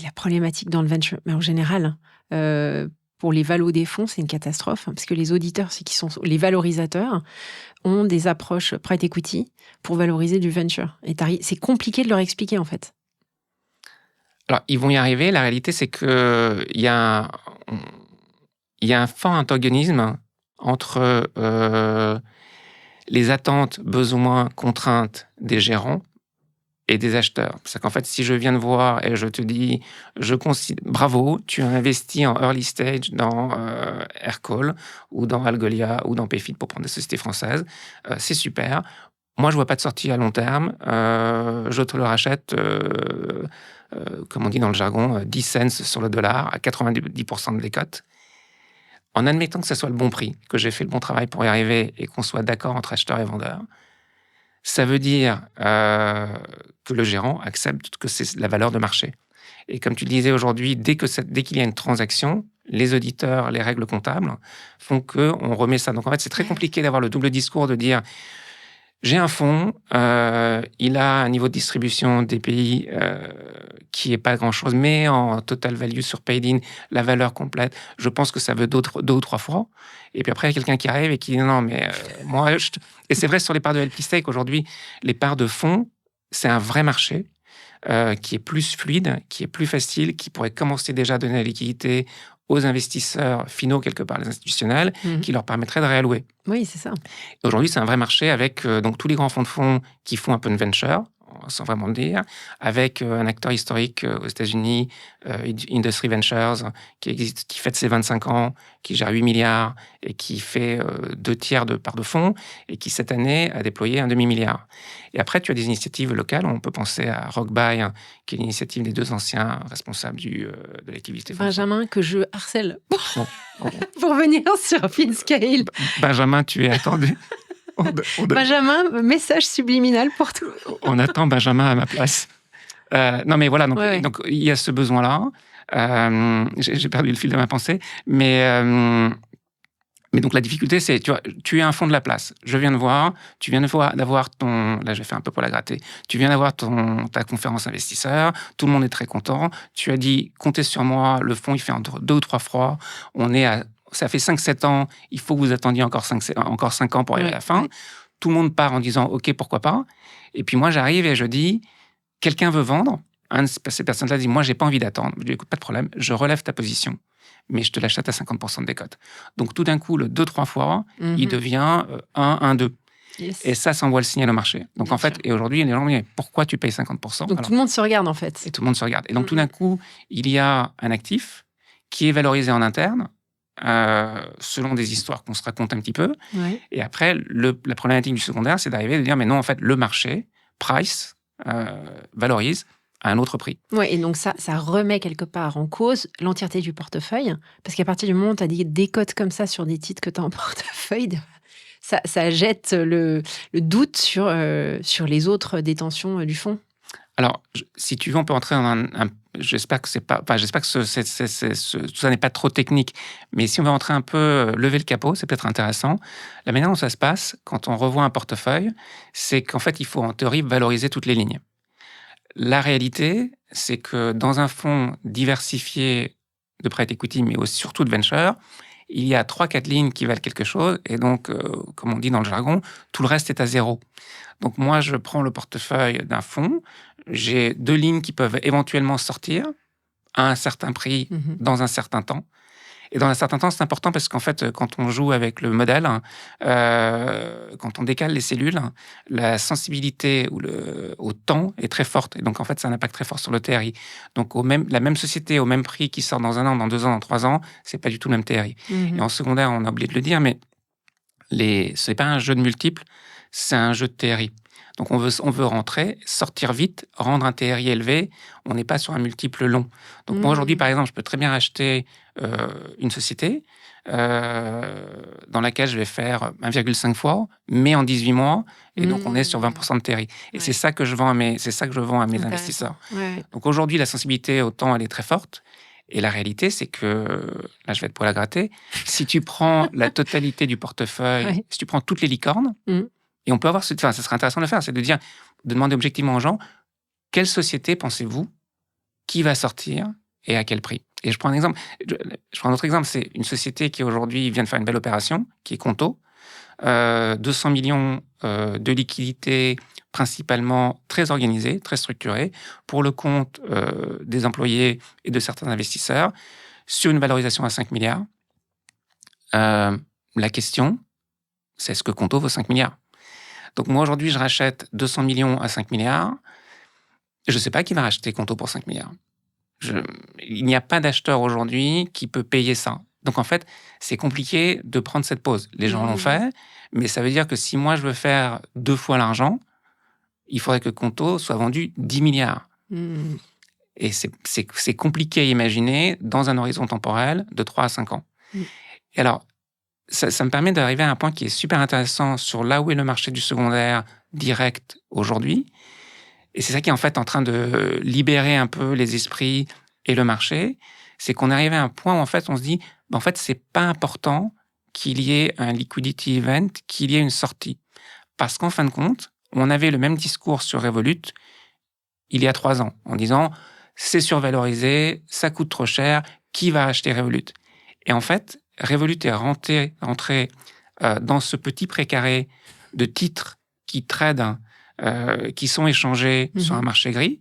la problématique dans le venture. Mais en général, pour les valos des fonds, c'est une catastrophe. Parce que les auditeurs, les valorisateurs, ont des approches private equity pour valoriser du venture. Et c'est compliqué de leur expliquer, en fait. Alors, ils vont y arriver. La réalité, c'est qu'il y a un fort antagonisme entre les attentes, besoins, contraintes des gérants et des acheteurs. C'est qu'en fait, si je viens de voir et je te dis, bravo, tu as investi en early stage dans Aircall ou dans Algolia ou dans Payfit pour prendre des sociétés françaises, c'est super. Moi, je vois pas de sortie à long terme. Je te le rachète, comme on dit dans le jargon, 10 cents sur le dollar à 90% de décote. En admettant que ce soit le bon prix, que j'ai fait le bon travail pour y arriver et qu'on soit d'accord entre acheteurs et vendeurs, ça veut dire que le gérant accepte que c'est la valeur de marché. Et comme tu le disais aujourd'hui, dès qu'il y a une transaction, les auditeurs, les règles comptables font qu'on remet ça. Donc en fait, c'est très compliqué d'avoir le double discours de dire j'ai un fonds, il a un niveau de distribution des pays qui n'est pas grand-chose, mais en total value sur paid-in, la valeur complète, je pense que ça veut 2 ou 3 fois. Et puis après, il y a quelqu'un qui arrive et qui dit non, mais moi, Et c'est vrai sur les parts de LP Stake, aujourd'hui, les parts de fonds, c'est un vrai marché qui est plus fluide, qui est plus facile, qui pourrait commencer déjà à donner la liquidité aux investisseurs finaux, quelque part, les institutionnels, qui leur permettrait de réallouer. Oui, c'est ça. Et aujourd'hui, c'est un vrai marché avec donc tous les grands fonds de fonds qui font un peu de venture, sans vraiment le dire, avec un acteur historique aux États-Unis, Industry Ventures, qui fête ses 25 ans, qui gère 8 milliards et qui fait 2/3 de parts de fonds et qui, cette année, a déployé un demi-milliard. Et après, tu as des initiatives locales. On peut penser à Rockbuy, qui est l'initiative des 2 anciens responsables de l'activité française. Benjamin, que je harcèle pour venir sur FinScale. Benjamin, tu es attendu. Benjamin, message subliminal pour tout. On attend Benjamin à ma place. Non, mais voilà, donc il y a ce besoin-là. J'ai perdu le fil de ma pensée. Mais donc la difficulté, c'est, tu es un fonds de la place. Je viens de voir, tu viens d'avoir ton... Là, je vais faire un peu pour la gratter. Tu viens d'avoir ta conférence investisseur. Tout le monde est très content. Tu as dit, comptez sur moi, le fonds, il fait entre 2 ou 3 fois. Ça fait 5-7 ans, il faut que vous attendiez encore 5 ans pour arriver à la fin. Tout le monde part en disant « Ok, pourquoi pas ?» Et puis moi, j'arrive et je dis « Quelqu'un veut vendre ?» Un de ces personnes-là dit « Moi, j'ai pas envie d'attendre. » Je dis « Écoute, pas de problème, je relève ta position, mais je te l'achète à 50% de décote. » Donc tout d'un coup, le 2-3 fois, il devient 1-2. Yes. Et ça envoie le signal au marché. Donc en fait, et aujourd'hui, les gens disent « Pourquoi tu payes 50% ?» Donc tout le monde se regarde en fait. Et tout le monde se regarde. Et donc tout d'un coup, il y a un actif qui est valorisé en interne, selon des histoires qu'on se raconte un petit peu. Ouais. Et après, la problématique du secondaire, c'est d'arriver à dire, mais non, en fait, le marché, price, valorise à un autre prix. Oui, et donc ça remet quelque part en cause l'entièreté du portefeuille, parce qu'à partir du moment où tu as des décotes comme ça sur des titres que tu as en portefeuille, ça jette le doute sur les autres détentions du fonds. Alors, si tu veux, on peut entrer dans j'espère que tout ça n'est pas trop technique, mais si on veut entrer un peu, lever le capot, c'est peut-être intéressant. La manière dont ça se passe, quand on revoit un portefeuille, c'est qu'en fait, il faut en théorie valoriser toutes les lignes. La réalité, c'est que dans un fonds diversifié de private equity, mais aussi surtout de venture, il y a 3-4 lignes qui valent quelque chose, et donc, comme on dit dans le jargon, tout le reste est à zéro. Donc moi, je prends le portefeuille d'un fonds, j'ai 2 lignes qui peuvent éventuellement sortir à un certain prix dans un certain temps. Et dans un certain temps, c'est important parce qu'en fait, quand on joue avec le modèle, quand on décale les cellules, la sensibilité au temps est très forte. Et donc, en fait, ça a un impact très fort sur le TRI. Donc, la même société, au même prix, qui sort dans 1 an, dans 2 ans, dans 3 ans, c'est pas du tout le même TRI. Et en secondaire, on a oublié de le dire, mais c'est pas un jeu de multiples, c'est un jeu de TRI. Donc, on veut rentrer, sortir vite, rendre un TRI élevé. On n'est pas sur un multiple long. Donc, moi, aujourd'hui, par exemple, je peux très bien acheter une société dans laquelle je vais faire 1,5 fois, mais en 18 mois. Et donc, on est sur 20% de TRI. Et c'est ça que je vends à mes investisseurs. Ouais. Donc, aujourd'hui, la sensibilité au temps, elle est très forte. Et la réalité, c'est que, là, je vais être poil à gratter, si tu prends la totalité du portefeuille, si tu prends toutes les licornes, et on peut avoir, ça serait intéressant de le faire, c'est de demander objectivement aux gens, quelle société pensez-vous qui va sortir et à quel prix? Et je prends un exemple, je prends un autre exemple, c'est une société qui aujourd'hui vient de faire une belle opération, qui est Conto, 200 millions de liquidités, principalement très organisées, très structurées, pour le compte des employés et de certains investisseurs, sur une valorisation à 5 milliards. La question, c'est est-ce que Conto vaut 5 milliards? Donc moi, aujourd'hui, je rachète 200 millions à 5 milliards. Je ne sais pas qui va racheter Conto pour 5 milliards. Il n'y a pas d'acheteur aujourd'hui qui peut payer ça. Donc en fait, c'est compliqué de prendre cette pause. Les gens l'ont fait, mais ça veut dire que si moi, je veux faire 2 fois l'argent, il faudrait que Conto soit vendu 10 milliards. Et c'est compliqué à imaginer dans un horizon temporel de 3 à 5 ans. Et alors, ça me permet d'arriver à un point qui est super intéressant sur là où est le marché du secondaire direct aujourd'hui. Et c'est ça qui est en fait en train de libérer un peu les esprits et le marché. C'est qu'on est arrivé à un point où en fait on se dit, en fait c'est pas important qu'il y ait un liquidity event, qu'il y ait une sortie. Parce qu'en fin de compte, on avait le même discours sur Revolut il y a 3 ans, en disant c'est survalorisé, ça coûte trop cher, qui va acheter Revolut? Et en fait, Revolut est rentré dans ce petit précaré de titres qui tradent, qui sont échangés sur un marché gris.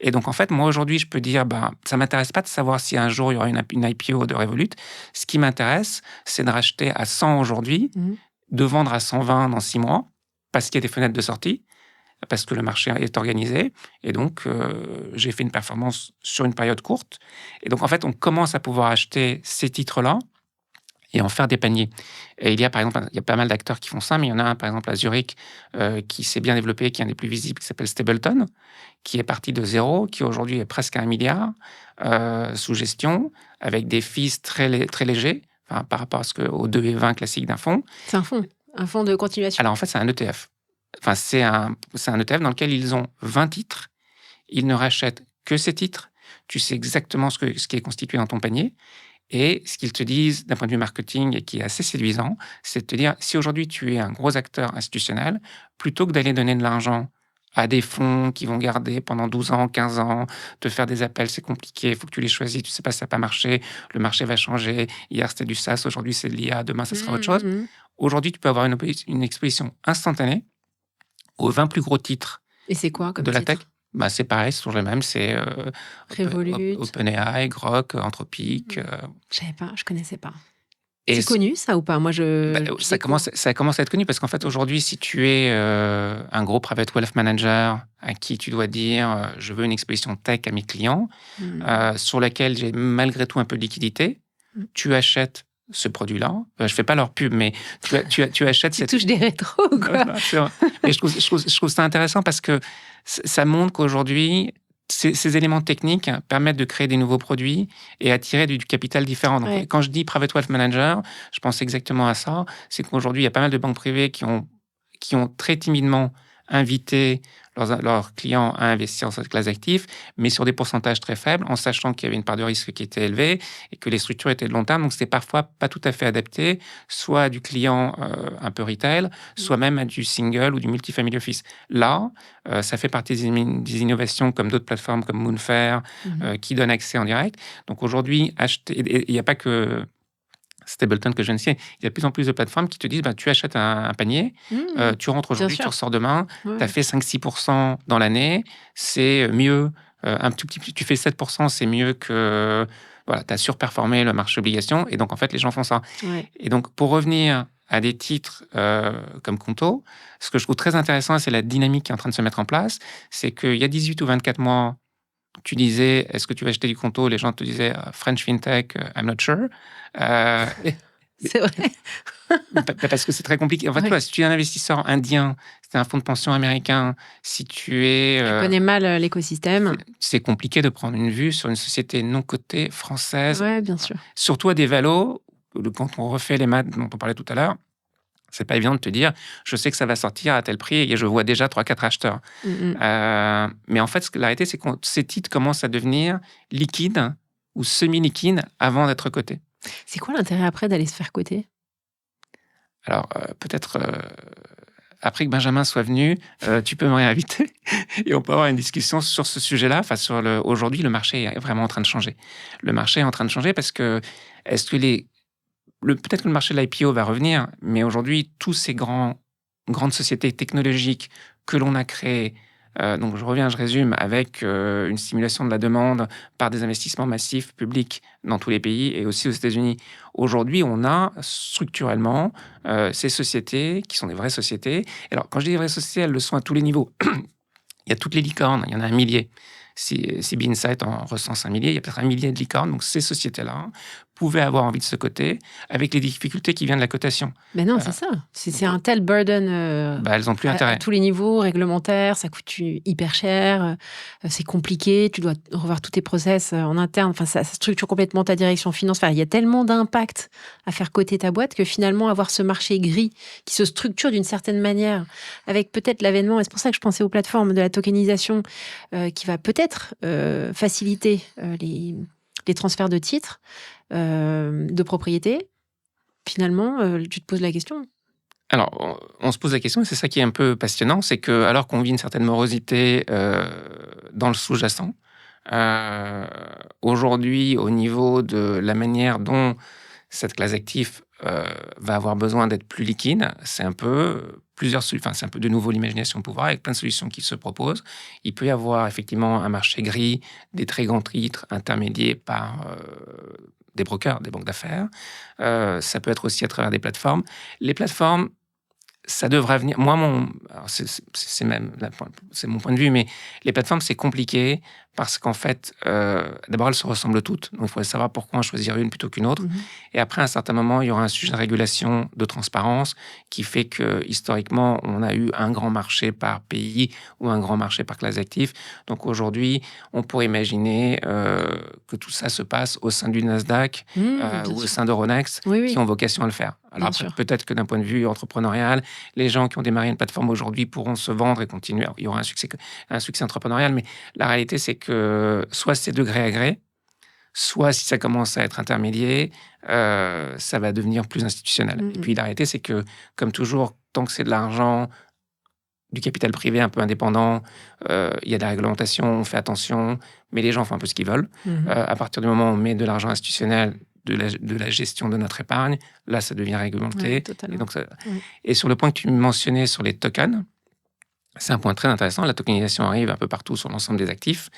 Et donc, en fait, moi, aujourd'hui, je peux dire, ça ne m'intéresse pas de savoir si un jour, il y aura une IPO de Revolut. Ce qui m'intéresse, c'est de racheter à 100 aujourd'hui, de vendre à 120 dans 6 mois, parce qu'il y a des fenêtres de sortie, parce que le marché est organisé. Et donc, j'ai fait une performance sur une période courte. Et donc, en fait, on commence à pouvoir acheter ces titres-là et en faire des paniers. Et il y a, par exemple, pas mal d'acteurs qui font ça, mais il y en a un, par exemple, à Zurich, qui s'est bien développé, qui est un des plus visibles, qui s'appelle Stapleton, qui est parti de 0, qui aujourd'hui est presque à 1 milliard, sous gestion, avec des fees très, très légers, par rapport aux 2,20 classiques d'un fonds. C'est un fonds de continuation. Alors, en fait, c'est un ETF. Enfin, c'est un ETF dans lequel ils ont 20 titres. Ils ne rachètent que ces titres. Tu sais exactement ce qui est constitué dans ton panier. Et ce qu'ils te disent d'un point de vue marketing et qui est assez séduisant, c'est de te dire, si aujourd'hui tu es un gros acteur institutionnel, plutôt que d'aller donner de l'argent à des fonds qui vont garder pendant 12 ans, 15 ans, te faire des appels, c'est compliqué, il faut que tu les choisisses, tu ne sais pas si ça n'a pas marché, le marché va changer, hier c'était du SaaS, aujourd'hui c'est de l'IA, demain ça sera autre chose. Aujourd'hui, tu peux avoir une exposition instantanée aux 20 plus gros titres et c'est quoi comme de la titre? tech. C'est pareil, c'est toujours le même, c'est Revolut, OpenAI, Grok, Anthropic. Je savais pas, je connaissais pas. Et c'est connu ça ou pas? Moi, ça commence à être connu parce qu'en fait aujourd'hui, si tu es un gros private wealth manager à qui tu dois dire je veux une exposition tech à mes clients, sur laquelle j'ai malgré tout un peu de liquidité, tu achètes ce produit-là. Je fais pas leur pub, mais tu achètes tu touches des rétros, quoi. C'est vrai. Mais je trouve ça intéressant parce que ça montre qu'aujourd'hui, ces éléments techniques permettent de créer des nouveaux produits et attirer du capital différent. Donc, quand je dis private wealth manager, je pense exactement à ça. C'est qu'aujourd'hui, il y a pas mal de banques privées qui ont très timidement invité leurs clients à investir dans cette classe d'actifs, mais sur des pourcentages très faibles, en sachant qu'il y avait une part de risque qui était élevée et que les structures étaient de long terme. Donc, c'était parfois pas tout à fait adapté, soit à du client un peu retail, soit même à du single ou du multifamily office. Là, ça fait partie des innovations comme d'autres plateformes comme Moonfare, qui donnent accès en direct. Donc, aujourd'hui, il n'y a pas que Stapleton que je viens de citer, il y a de plus en plus de plateformes qui te disent tu achètes un panier, tu rentres aujourd'hui, tu ressors demain, tu as fait 5-6% dans l'année, c'est mieux, un tout petit peu, tu fais 7%, c'est mieux que. voilà, tu as surperformé le marché obligation, et donc en fait, les gens font ça. Ouais. Et donc, pour revenir à des titres comme Conto, ce que je trouve très intéressant, c'est la dynamique qui est en train de se mettre en place. C'est qu'il y a 18 ou 24 mois, tu disais, est-ce que tu vas acheter du Conto? Les gens te disaient, French FinTech, I'm not sure. Et C'est vrai. parce que c'est très compliqué. En fait, Ouais. tu vois, si tu es un investisseur indien, si tu es un fonds de pension américain, si tu es... Tu connais mal l'écosystème. c'est compliqué de prendre une vue sur une société non cotée française, Ouais, bien sûr. surtout à des valos, quand on refait les maths dont on parlait tout à l'heure, c'est pas évident de te dire, je sais que ça va sortir à tel prix et je vois déjà 3-4 acheteurs. Mm, mm. Mais en fait, la réalité, c'est que ces titres commencent à devenir liquides ou semi-liquides avant d'être cotés. C'est quoi l'intérêt après d'aller se faire coter? Alors, peut-être après que Benjamin soit venu, tu peux me réinviter et on peut avoir une discussion sur ce sujet-là. Enfin, aujourd'hui, le marché est vraiment en train de changer. Le marché est en train de changer parce que est-ce que peut-être que le marché de l'IPO va revenir, mais aujourd'hui, tous ces grandes sociétés technologiques que l'on a créées, donc je résume, avec une stimulation de la demande par des investissements massifs publics dans tous les pays et aussi aux États-Unis. Aujourd'hui, on a structurellement ces sociétés qui sont des vraies sociétés. Alors, quand je dis des vraies sociétés, elles le sont à tous les niveaux. Il y a toutes les licornes, il y en a 1 millier. Si Insight en recense 1 millier, il y a peut-être 1 millier de licornes. Donc, ces sociétés-là pouvaient avoir envie de se coter avec les difficultés qui viennent de la cotation. Mais non, c'est ça. C'est un tel burden Elles n'ont plus à intérêt. tous les niveaux, réglementaires, ça coûte hyper cher, c'est compliqué, tu dois revoir tous tes process en interne, enfin, ça structure complètement ta direction finance. Enfin, il y a tellement d'impact à faire coter ta boîte que finalement, avoir ce marché gris qui se structure d'une certaine manière, avec peut-être l'avènement, et c'est pour ça que je pensais aux plateformes de la tokenisation, qui va peut-être faciliter les transferts de titres, de propriété. Finalement, tu te poses la question. Alors, on se pose la question, et c'est ça qui est un peu passionnant, c'est que alors qu'on vit une certaine morosité dans le sous-jacent, aujourd'hui, au niveau de la manière dont cette classe d'actifs va avoir besoin d'être plus liquide, c'est un peu c'est un peu de nouveau l'imagination pouvoir avec plein de solutions qui se proposent. Il peut y avoir effectivement un marché gris, des très grands titres intermédiés par des brokers, des banques d'affaires. Ça peut être aussi à travers des plateformes. Les plateformes, ça devrait venir. Moi, c'est mon point de vue, mais les plateformes, c'est compliqué parce qu'en fait, d'abord, elles se ressemblent toutes. Donc, il faudrait savoir pourquoi en choisir une plutôt qu'une autre. Et après, à un certain moment, il y aura un sujet de régulation, de transparence, qui fait que, historiquement, on a eu un grand marché par pays ou un grand marché par classe d'actifs. Donc, aujourd'hui, on pourrait imaginer que tout ça se passe au sein du Nasdaq ou au sein d'Euronext, qui ont vocation à le faire. Alors après, peut-être que d'un point de vue entrepreneurial, les gens qui ont démarré une plateforme aujourd'hui pourront se vendre et continuer. Alors, il y aura un succès entrepreneurial, mais la réalité, c'est que soit c'est de gré à gré, soit si ça commence à être intermédiaire, ça va devenir plus institutionnel. Et puis la réalité, c'est que, comme toujours, tant que c'est de l'argent, du capital privé un peu indépendant, il y a de la réglementation, on fait attention, mais les gens font un peu ce qu'ils veulent. À partir du moment où on met de l'argent institutionnel, de la gestion de notre épargne, là, ça devient réglementé. Ouais, et, donc et sur le point que tu mentionnais sur les tokens, c'est un point très intéressant. La tokenisation arrive un peu partout sur l'ensemble des actifs.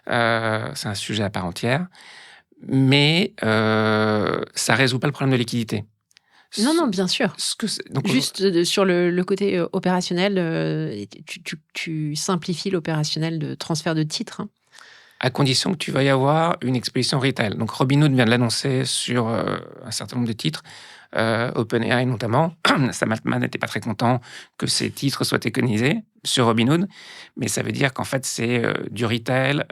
C'est un sujet à part entière. Mais ça ne résout pas le problème de liquidité. Non, bien sûr. Juste sur le côté opérationnel, tu simplifies l'opérationnel de transfert de titres. À condition que tu veuilles avoir une exposition retail. Donc Robinhood vient de l'annoncer sur un certain nombre de titres, OpenAI notamment. Sam Altman n'était pas très content que ces titres soient tokenisés sur Robinhood, mais ça veut dire qu'en fait c'est du retail.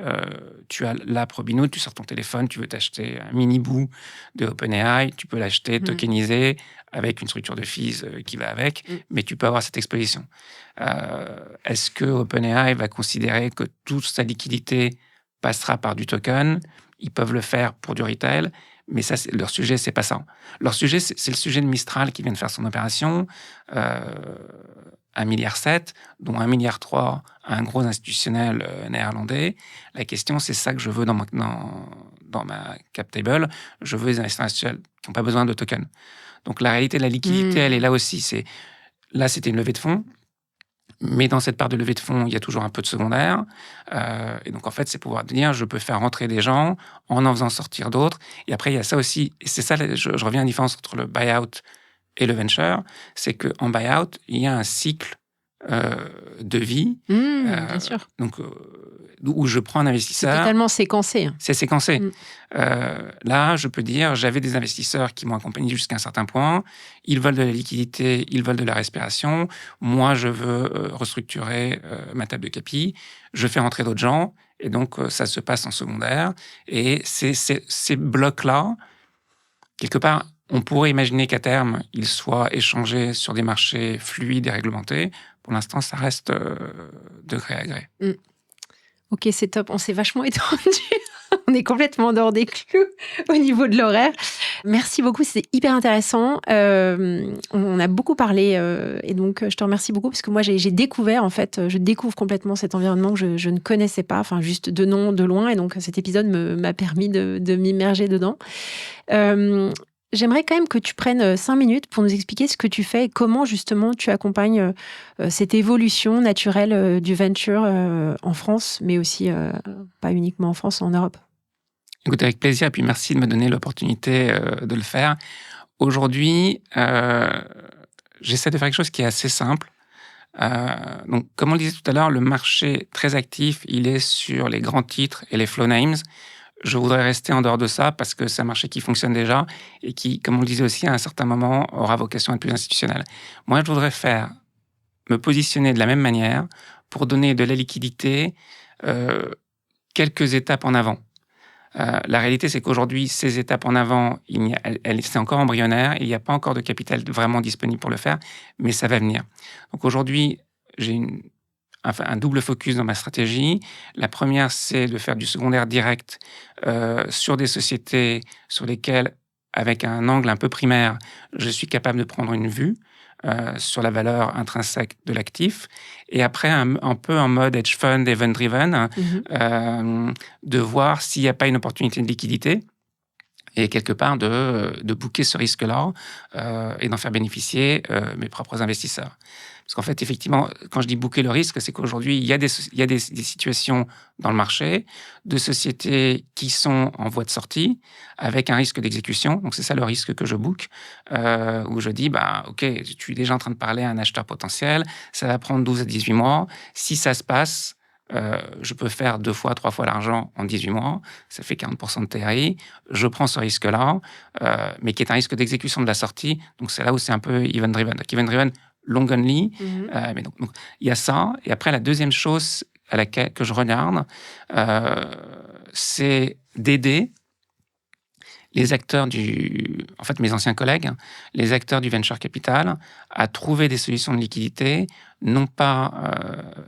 Tu as l'app Robinhood, tu sors ton téléphone, tu veux t'acheter un mini bout de OpenAI, tu peux l'acheter tokenisé avec une structure de fees qui va avec, mais tu peux avoir cette exposition. Est-ce que OpenAI va considérer que toute sa liquidité passera par du token? Ils peuvent le faire pour du retail, mais ça, leur sujet, c'est pas ça. Leur sujet, c'est le sujet de Mistral qui vient de faire son opération, 1,7 milliard, dont 1,3 milliard à un gros institutionnel néerlandais. La question, c'est ça que je veux dans ma cap table. Je veux des investisseurs institutionnels qui n'ont pas besoin de token. Donc la réalité de la liquidité, elle est là aussi. Là, c'était une levée de fonds. Mais dans cette part de levée de fonds, il y a toujours un peu de secondaire. Et donc, en fait, c'est pouvoir dire, je peux faire rentrer des gens en faisant sortir d'autres. Et après, il y a ça aussi, et c'est ça, je reviens à la différence entre le buyout et le venture, c'est qu'en buyout, il y a un cycle de vie. Bien sûr. Donc, où je prends un C'est investisseur. totalement séquencé. C'est séquencé. Là, je peux dire, j'avais des investisseurs qui m'ont accompagné jusqu'à un certain point. Ils veulent de la liquidité, ils veulent de la respiration. Moi, je veux restructurer ma table de capi. Je fais rentrer d'autres gens. Et donc, ça se passe en secondaire. Et ces blocs-là, quelque part, on pourrait imaginer qu'à terme, ils soient échangés sur des marchés fluides et réglementés. Pour l'instant, ça reste de gré à gré. Ok, c'est top. On s'est vachement étendu. On est complètement en dehors des clous au niveau de l'horaire. Merci beaucoup, c'était hyper intéressant. On a beaucoup parlé et donc je te remercie beaucoup parce que moi j'ai découvert, en fait, je découvre complètement cet environnement que je ne connaissais pas, enfin juste de nom, de loin, et donc cet épisode m'a permis de m'immerger dedans. J'aimerais quand même que tu prennes 5 minutes pour nous expliquer ce que tu fais et comment justement tu accompagnes cette évolution naturelle du venture en France, mais aussi pas uniquement en France, en Europe. Écoute, avec plaisir, et puis merci de me donner l'opportunité de le faire. Aujourd'hui, j'essaie de faire quelque chose qui est assez simple. Donc, comme on le disait tout à l'heure, le marché très actif, il est sur les grands titres et les flow names. Je voudrais rester en dehors de ça parce que c'est un marché qui fonctionne déjà et qui, comme on le disait aussi, à un certain moment, aura vocation à être plus institutionnel. Moi, je voudrais me positionner de la même manière pour donner de la liquidité quelques étapes en avant. La réalité, c'est qu'aujourd'hui, ces étapes en avant, c'est encore embryonnaire et il n'y a pas encore de capital vraiment disponible pour le faire, mais ça va venir. Donc aujourd'hui, j'ai un double focus dans ma stratégie. La première, c'est de faire du secondaire direct sur des sociétés sur lesquelles, avec un angle un peu primaire, je suis capable de prendre une vue sur la valeur intrinsèque de l'actif. Et après, un peu en mode hedge fund, event-driven, de voir s'il n'y a pas une opportunité de liquidité et quelque part de booker ce risque-là et d'en faire bénéficier mes propres investisseurs. Parce qu'en fait, effectivement, quand je dis booker le risque, c'est qu'aujourd'hui, il y a des situations dans le marché de sociétés qui sont en voie de sortie avec un risque d'exécution. Donc, c'est ça le risque que je book, où je dis, OK, tu es déjà en train de parler à un acheteur potentiel, ça va prendre 12 à 18 mois. Si ça se passe, je peux faire 2 fois, 3 fois l'argent en 18 mois, ça fait 40% de TRI. Je prends ce risque-là, mais qui est un risque d'exécution de la sortie. Donc, c'est là où c'est un peu event-driven. Donc, event-driven, long only. Mais donc, il y a ça. Et après, la deuxième chose que je regarde, c'est d'aider les acteurs en fait, mes anciens collègues, les acteurs du venture capital, à trouver des solutions de liquidité, non pas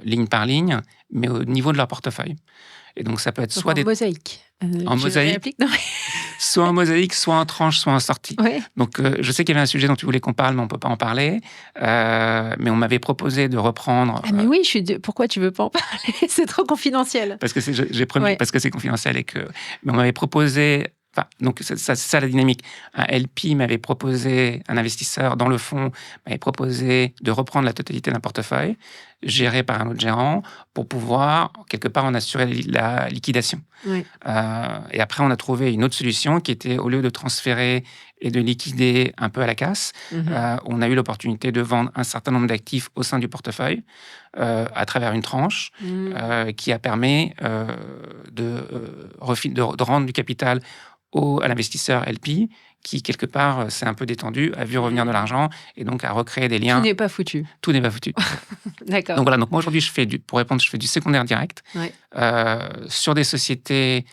ligne par ligne, mais au niveau de leur portefeuille. Et donc, ça peut être soit en mosaïque. En mosaïque, soit en mosaïque, soit en tranche, soit en sortie. Ouais. Donc, je sais qu'il y avait un sujet dont tu voulais qu'on parle, mais on ne peut pas en parler. Mais on m'avait proposé de reprendre... Ah, mais oui, pourquoi tu ne veux pas en parler? C'est trop confidentiel. Parce que j'ai promis, parce que c'est confidentiel. Mais on m'avait proposé... donc, c'est ça la dynamique. Un LP m'avait proposé, un investisseur dans le fonds m'avait proposé de reprendre la totalité d'un portefeuille géré par un autre gérant pour pouvoir, quelque part, en assurer la liquidation. Ouais. Et après, on a trouvé une autre solution qui était, au lieu de transférer et de liquider un peu à la casse, on a eu l'opportunité de vendre un certain nombre d'actifs au sein du portefeuille à travers une tranche qui a permis de rendre du capital à l'investisseur LP qui, quelque part, s'est un peu détendu, a vu revenir de l'argent et donc a recréé des liens. Tout n'est pas foutu. Tout n'est pas foutu. D'accord. Donc voilà, donc moi aujourd'hui, je fais du secondaire direct sur des sociétés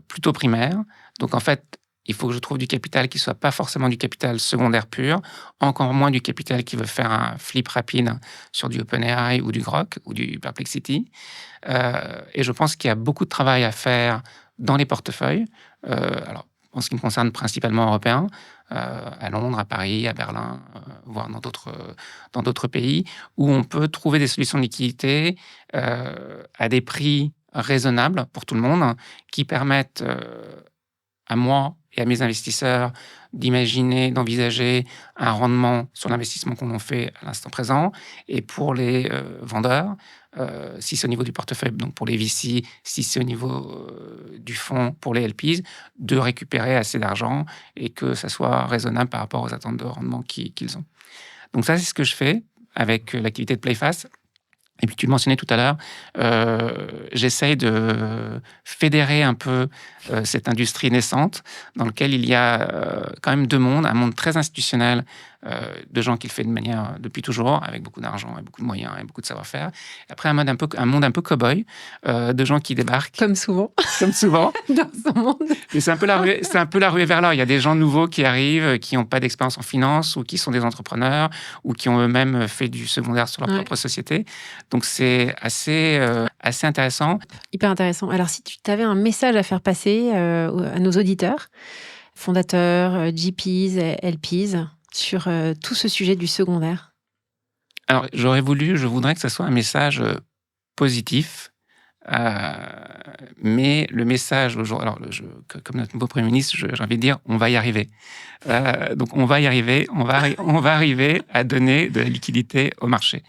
plutôt primaires. Donc en fait, il faut que je trouve du capital qui ne soit pas forcément du capital secondaire pur, encore moins du capital qui veut faire un flip rapide sur du OpenAI ou du Grok ou du Perplexity. Et je pense qu'il y a beaucoup de travail à faire dans les portefeuilles. Alors, en ce qui me concerne principalement européens, à Londres, à Paris, à Berlin, voire dans d'autres pays, où on peut trouver des solutions de liquidité à des prix raisonnables pour tout le monde, qui permettent à moi et à mes investisseurs d'imaginer, d'envisager un rendement sur l'investissement qu'on en fait à l'instant présent. Et pour les vendeurs, si c'est au niveau du portefeuille, donc pour les VC, si c'est au niveau du fonds pour les LPs, de récupérer assez d'argent et que ça soit raisonnable par rapport aux attentes de rendement qu'ils ont. Donc ça, c'est ce que je fais avec l'activité de PlayFast. Et puis tu le mentionnais tout à l'heure, j'essaye de fédérer un peu cette industrie naissante dans laquelle il y a quand même deux mondes, un monde très institutionnel de gens qui le font de manière depuis toujours, avec beaucoup d'argent et beaucoup de moyens et beaucoup de savoir-faire. Après, un monde un peu cow-boy, de gens qui débarquent. Comme souvent. Comme souvent. Dans ce monde. Et c'est un peu la ruée vers là. Il y a des gens nouveaux qui arrivent, qui n'ont pas d'expérience en finance ou qui sont des entrepreneurs ou qui ont eux-mêmes fait du secondaire sur leur propre société. Donc, c'est assez intéressant. Hyper intéressant. Alors, si tu avais un message à faire passer à nos auditeurs, fondateurs, GPs, LPs, sur tout ce sujet du secondaire. Alors, je voudrais que ce soit un message positif, mais le message aujourd'hui, alors comme notre nouveau Premier ministre, j'ai envie de dire, on va y arriver. Donc, on va y arriver, on va arriver à donner de la liquidité au marché.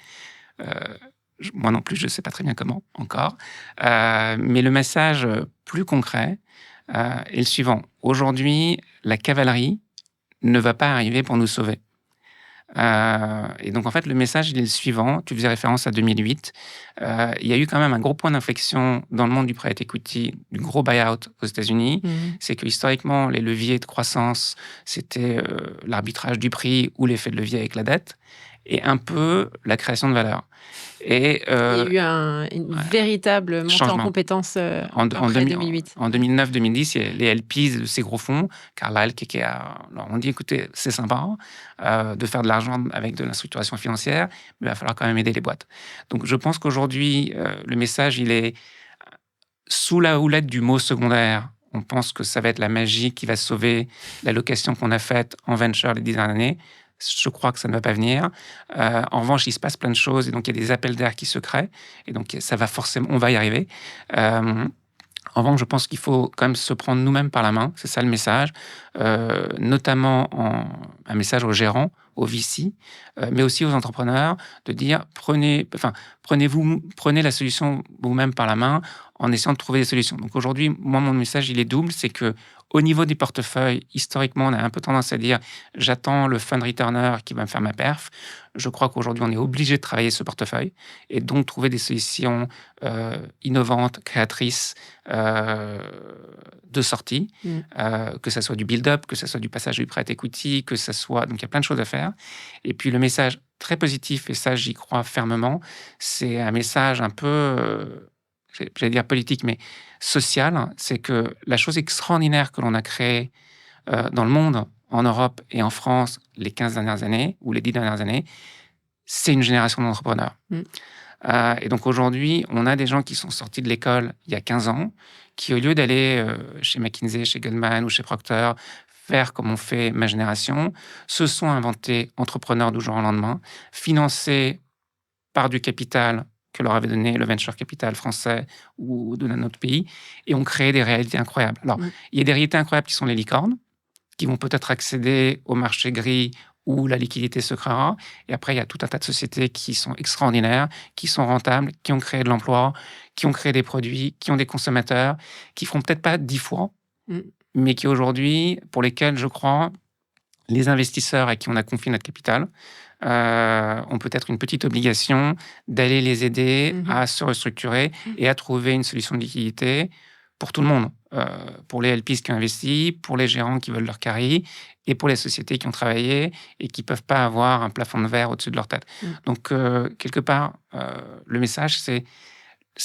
Moi non plus, je ne sais pas très bien comment encore, mais le message plus concret est le suivant. Aujourd'hui, la cavalerie ne va pas arriver pour nous sauver. Et donc, en fait, le message, il est le suivant. Tu faisais référence à 2008. Il y a eu quand même un gros point d'inflexion dans le monde du private equity, du gros buyout aux États-Unis. C'est que historiquement, les leviers de croissance, c'était l'arbitrage du prix ou l'effet de levier avec la dette, et un peu la création de valeur. Et, il y a eu une véritable montée en compétences après 2008. En 2009-2010, les LPs de ces gros fonds, Carlyle, KKR, leur ont dit, écoutez, c'est sympa de faire de l'argent avec de la structuration financière, mais il va falloir quand même aider les boîtes. Donc je pense qu'aujourd'hui, le message, il est sous la houlette du mot secondaire. On pense que ça va être la magie qui va sauver l'allocation qu'on a faite en venture les 10 dernières années. Je crois que ça ne va pas venir. En revanche, il se passe plein de choses et donc il y a des appels d'air qui se créent et donc ça va forcément, on va y arriver. En revanche, je pense qu'il faut quand même se prendre nous-mêmes par la main. C'est ça le message, notamment un message aux gérants, aux VC, mais aussi aux entrepreneurs, de dire prenez la solution vous-même par la main en essayant de trouver des solutions. Donc aujourd'hui, moi, mon message, il est double, c'est que au niveau des portefeuilles, historiquement, on a un peu tendance à dire j'attends le fund returner qui va me faire ma perf. Je crois qu'aujourd'hui, on est obligé de travailler ce portefeuille et donc trouver des solutions innovantes, créatrices de sortie, que ça soit du build-up, que ça soit du passage du private equity, que ça soit... Donc, il y a plein de choses à faire. Et puis, le message très positif, et ça, j'y crois fermement, c'est un message un peu... j'allais dire politique, mais social, c'est que la chose extraordinaire que l'on a créée dans le monde, en Europe et en France, les 15 dernières années, ou les 10 dernières années, c'est une génération d'entrepreneurs. Et donc aujourd'hui, on a des gens qui sont sortis de l'école il y a 15 ans, qui au lieu d'aller chez McKinsey, chez Goldman ou chez Procter, faire comme on fait ma génération, se sont inventés entrepreneurs du jour au lendemain, financés par du capital que leur avait donné le venture capital français ou de notre pays, et ont créé des réalités incroyables. Alors, il y a des réalités incroyables qui sont les licornes, qui vont peut-être accéder au marché gris où la liquidité se créera. Et après, il y a tout un tas de sociétés qui sont extraordinaires, qui sont rentables, qui ont créé de l'emploi, qui ont créé des produits, qui ont des consommateurs, qui feront peut-être pas 10 fois, mais qui aujourd'hui, pour lesquels, je crois, les investisseurs à qui on a confié notre capital ont peut-être une petite obligation d'aller les aider à se restructurer et à trouver une solution de liquidité pour tout le monde, pour les LPs qui ont investi, pour les gérants qui veulent leur carry et pour les sociétés qui ont travaillé et qui ne peuvent pas avoir un plafond de verre au-dessus de leur tête. Donc, quelque part, le message, c'est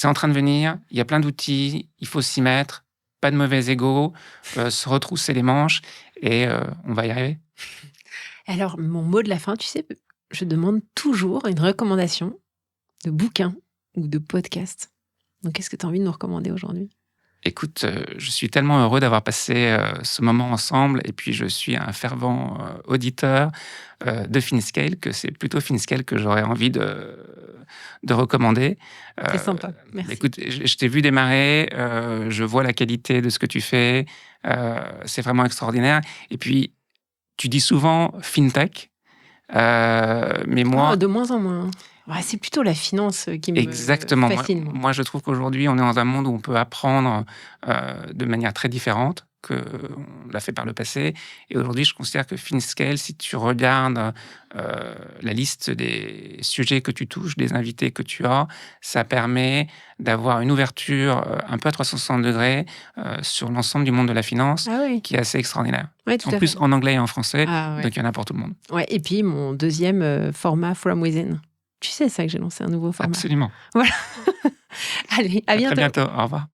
en train de venir, il y a plein d'outils, il faut s'y mettre, pas de mauvais ego, se retrousser les manches et on va y arriver. Alors, mon mot de la fin, tu sais, je demande toujours une recommandation de bouquin ou de podcast. Donc, qu'est-ce que tu as envie de nous recommander aujourd'hui ? Écoute, je suis tellement heureux d'avoir passé ce moment ensemble et puis je suis un fervent auditeur de FinScale, que c'est plutôt FinScale que j'aurais envie de recommander. C'est sympa, merci. Écoute, je t'ai vu démarrer, je vois la qualité de ce que tu fais, c'est vraiment extraordinaire. Et puis, tu dis souvent FinTech, mais moi... De moins en moins. Ouais, c'est plutôt la finance qui me Exactement. fascine. Moi, je trouve qu'aujourd'hui, on est dans un monde où on peut apprendre de manière très différente qu'on l'a fait par le passé. Et aujourd'hui, je considère que FinScale, si tu regardes la liste des sujets que tu touches, des invités que tu as, ça permet d'avoir une ouverture un peu à 360 degrés sur l'ensemble du monde de la finance, qui est assez extraordinaire. Ouais, tout en à plus, fait. en anglais et en français, Ouais. donc il y en a pour tout le monde. Ouais, et puis, mon deuxième format From Within. Tu sais ça que j'ai lancé un nouveau format. Absolument. Voilà. Allez, à bientôt. Très bientôt. Au revoir.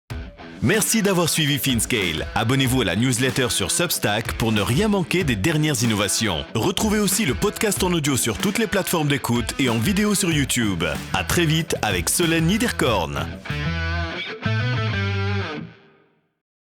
Merci d'avoir suivi FinScale. Abonnez-vous à la newsletter sur Substack pour ne rien manquer des dernières innovations. Retrouvez aussi le podcast en audio sur toutes les plateformes d'écoute et en vidéo sur YouTube. À très vite avec Solène Niederkorn.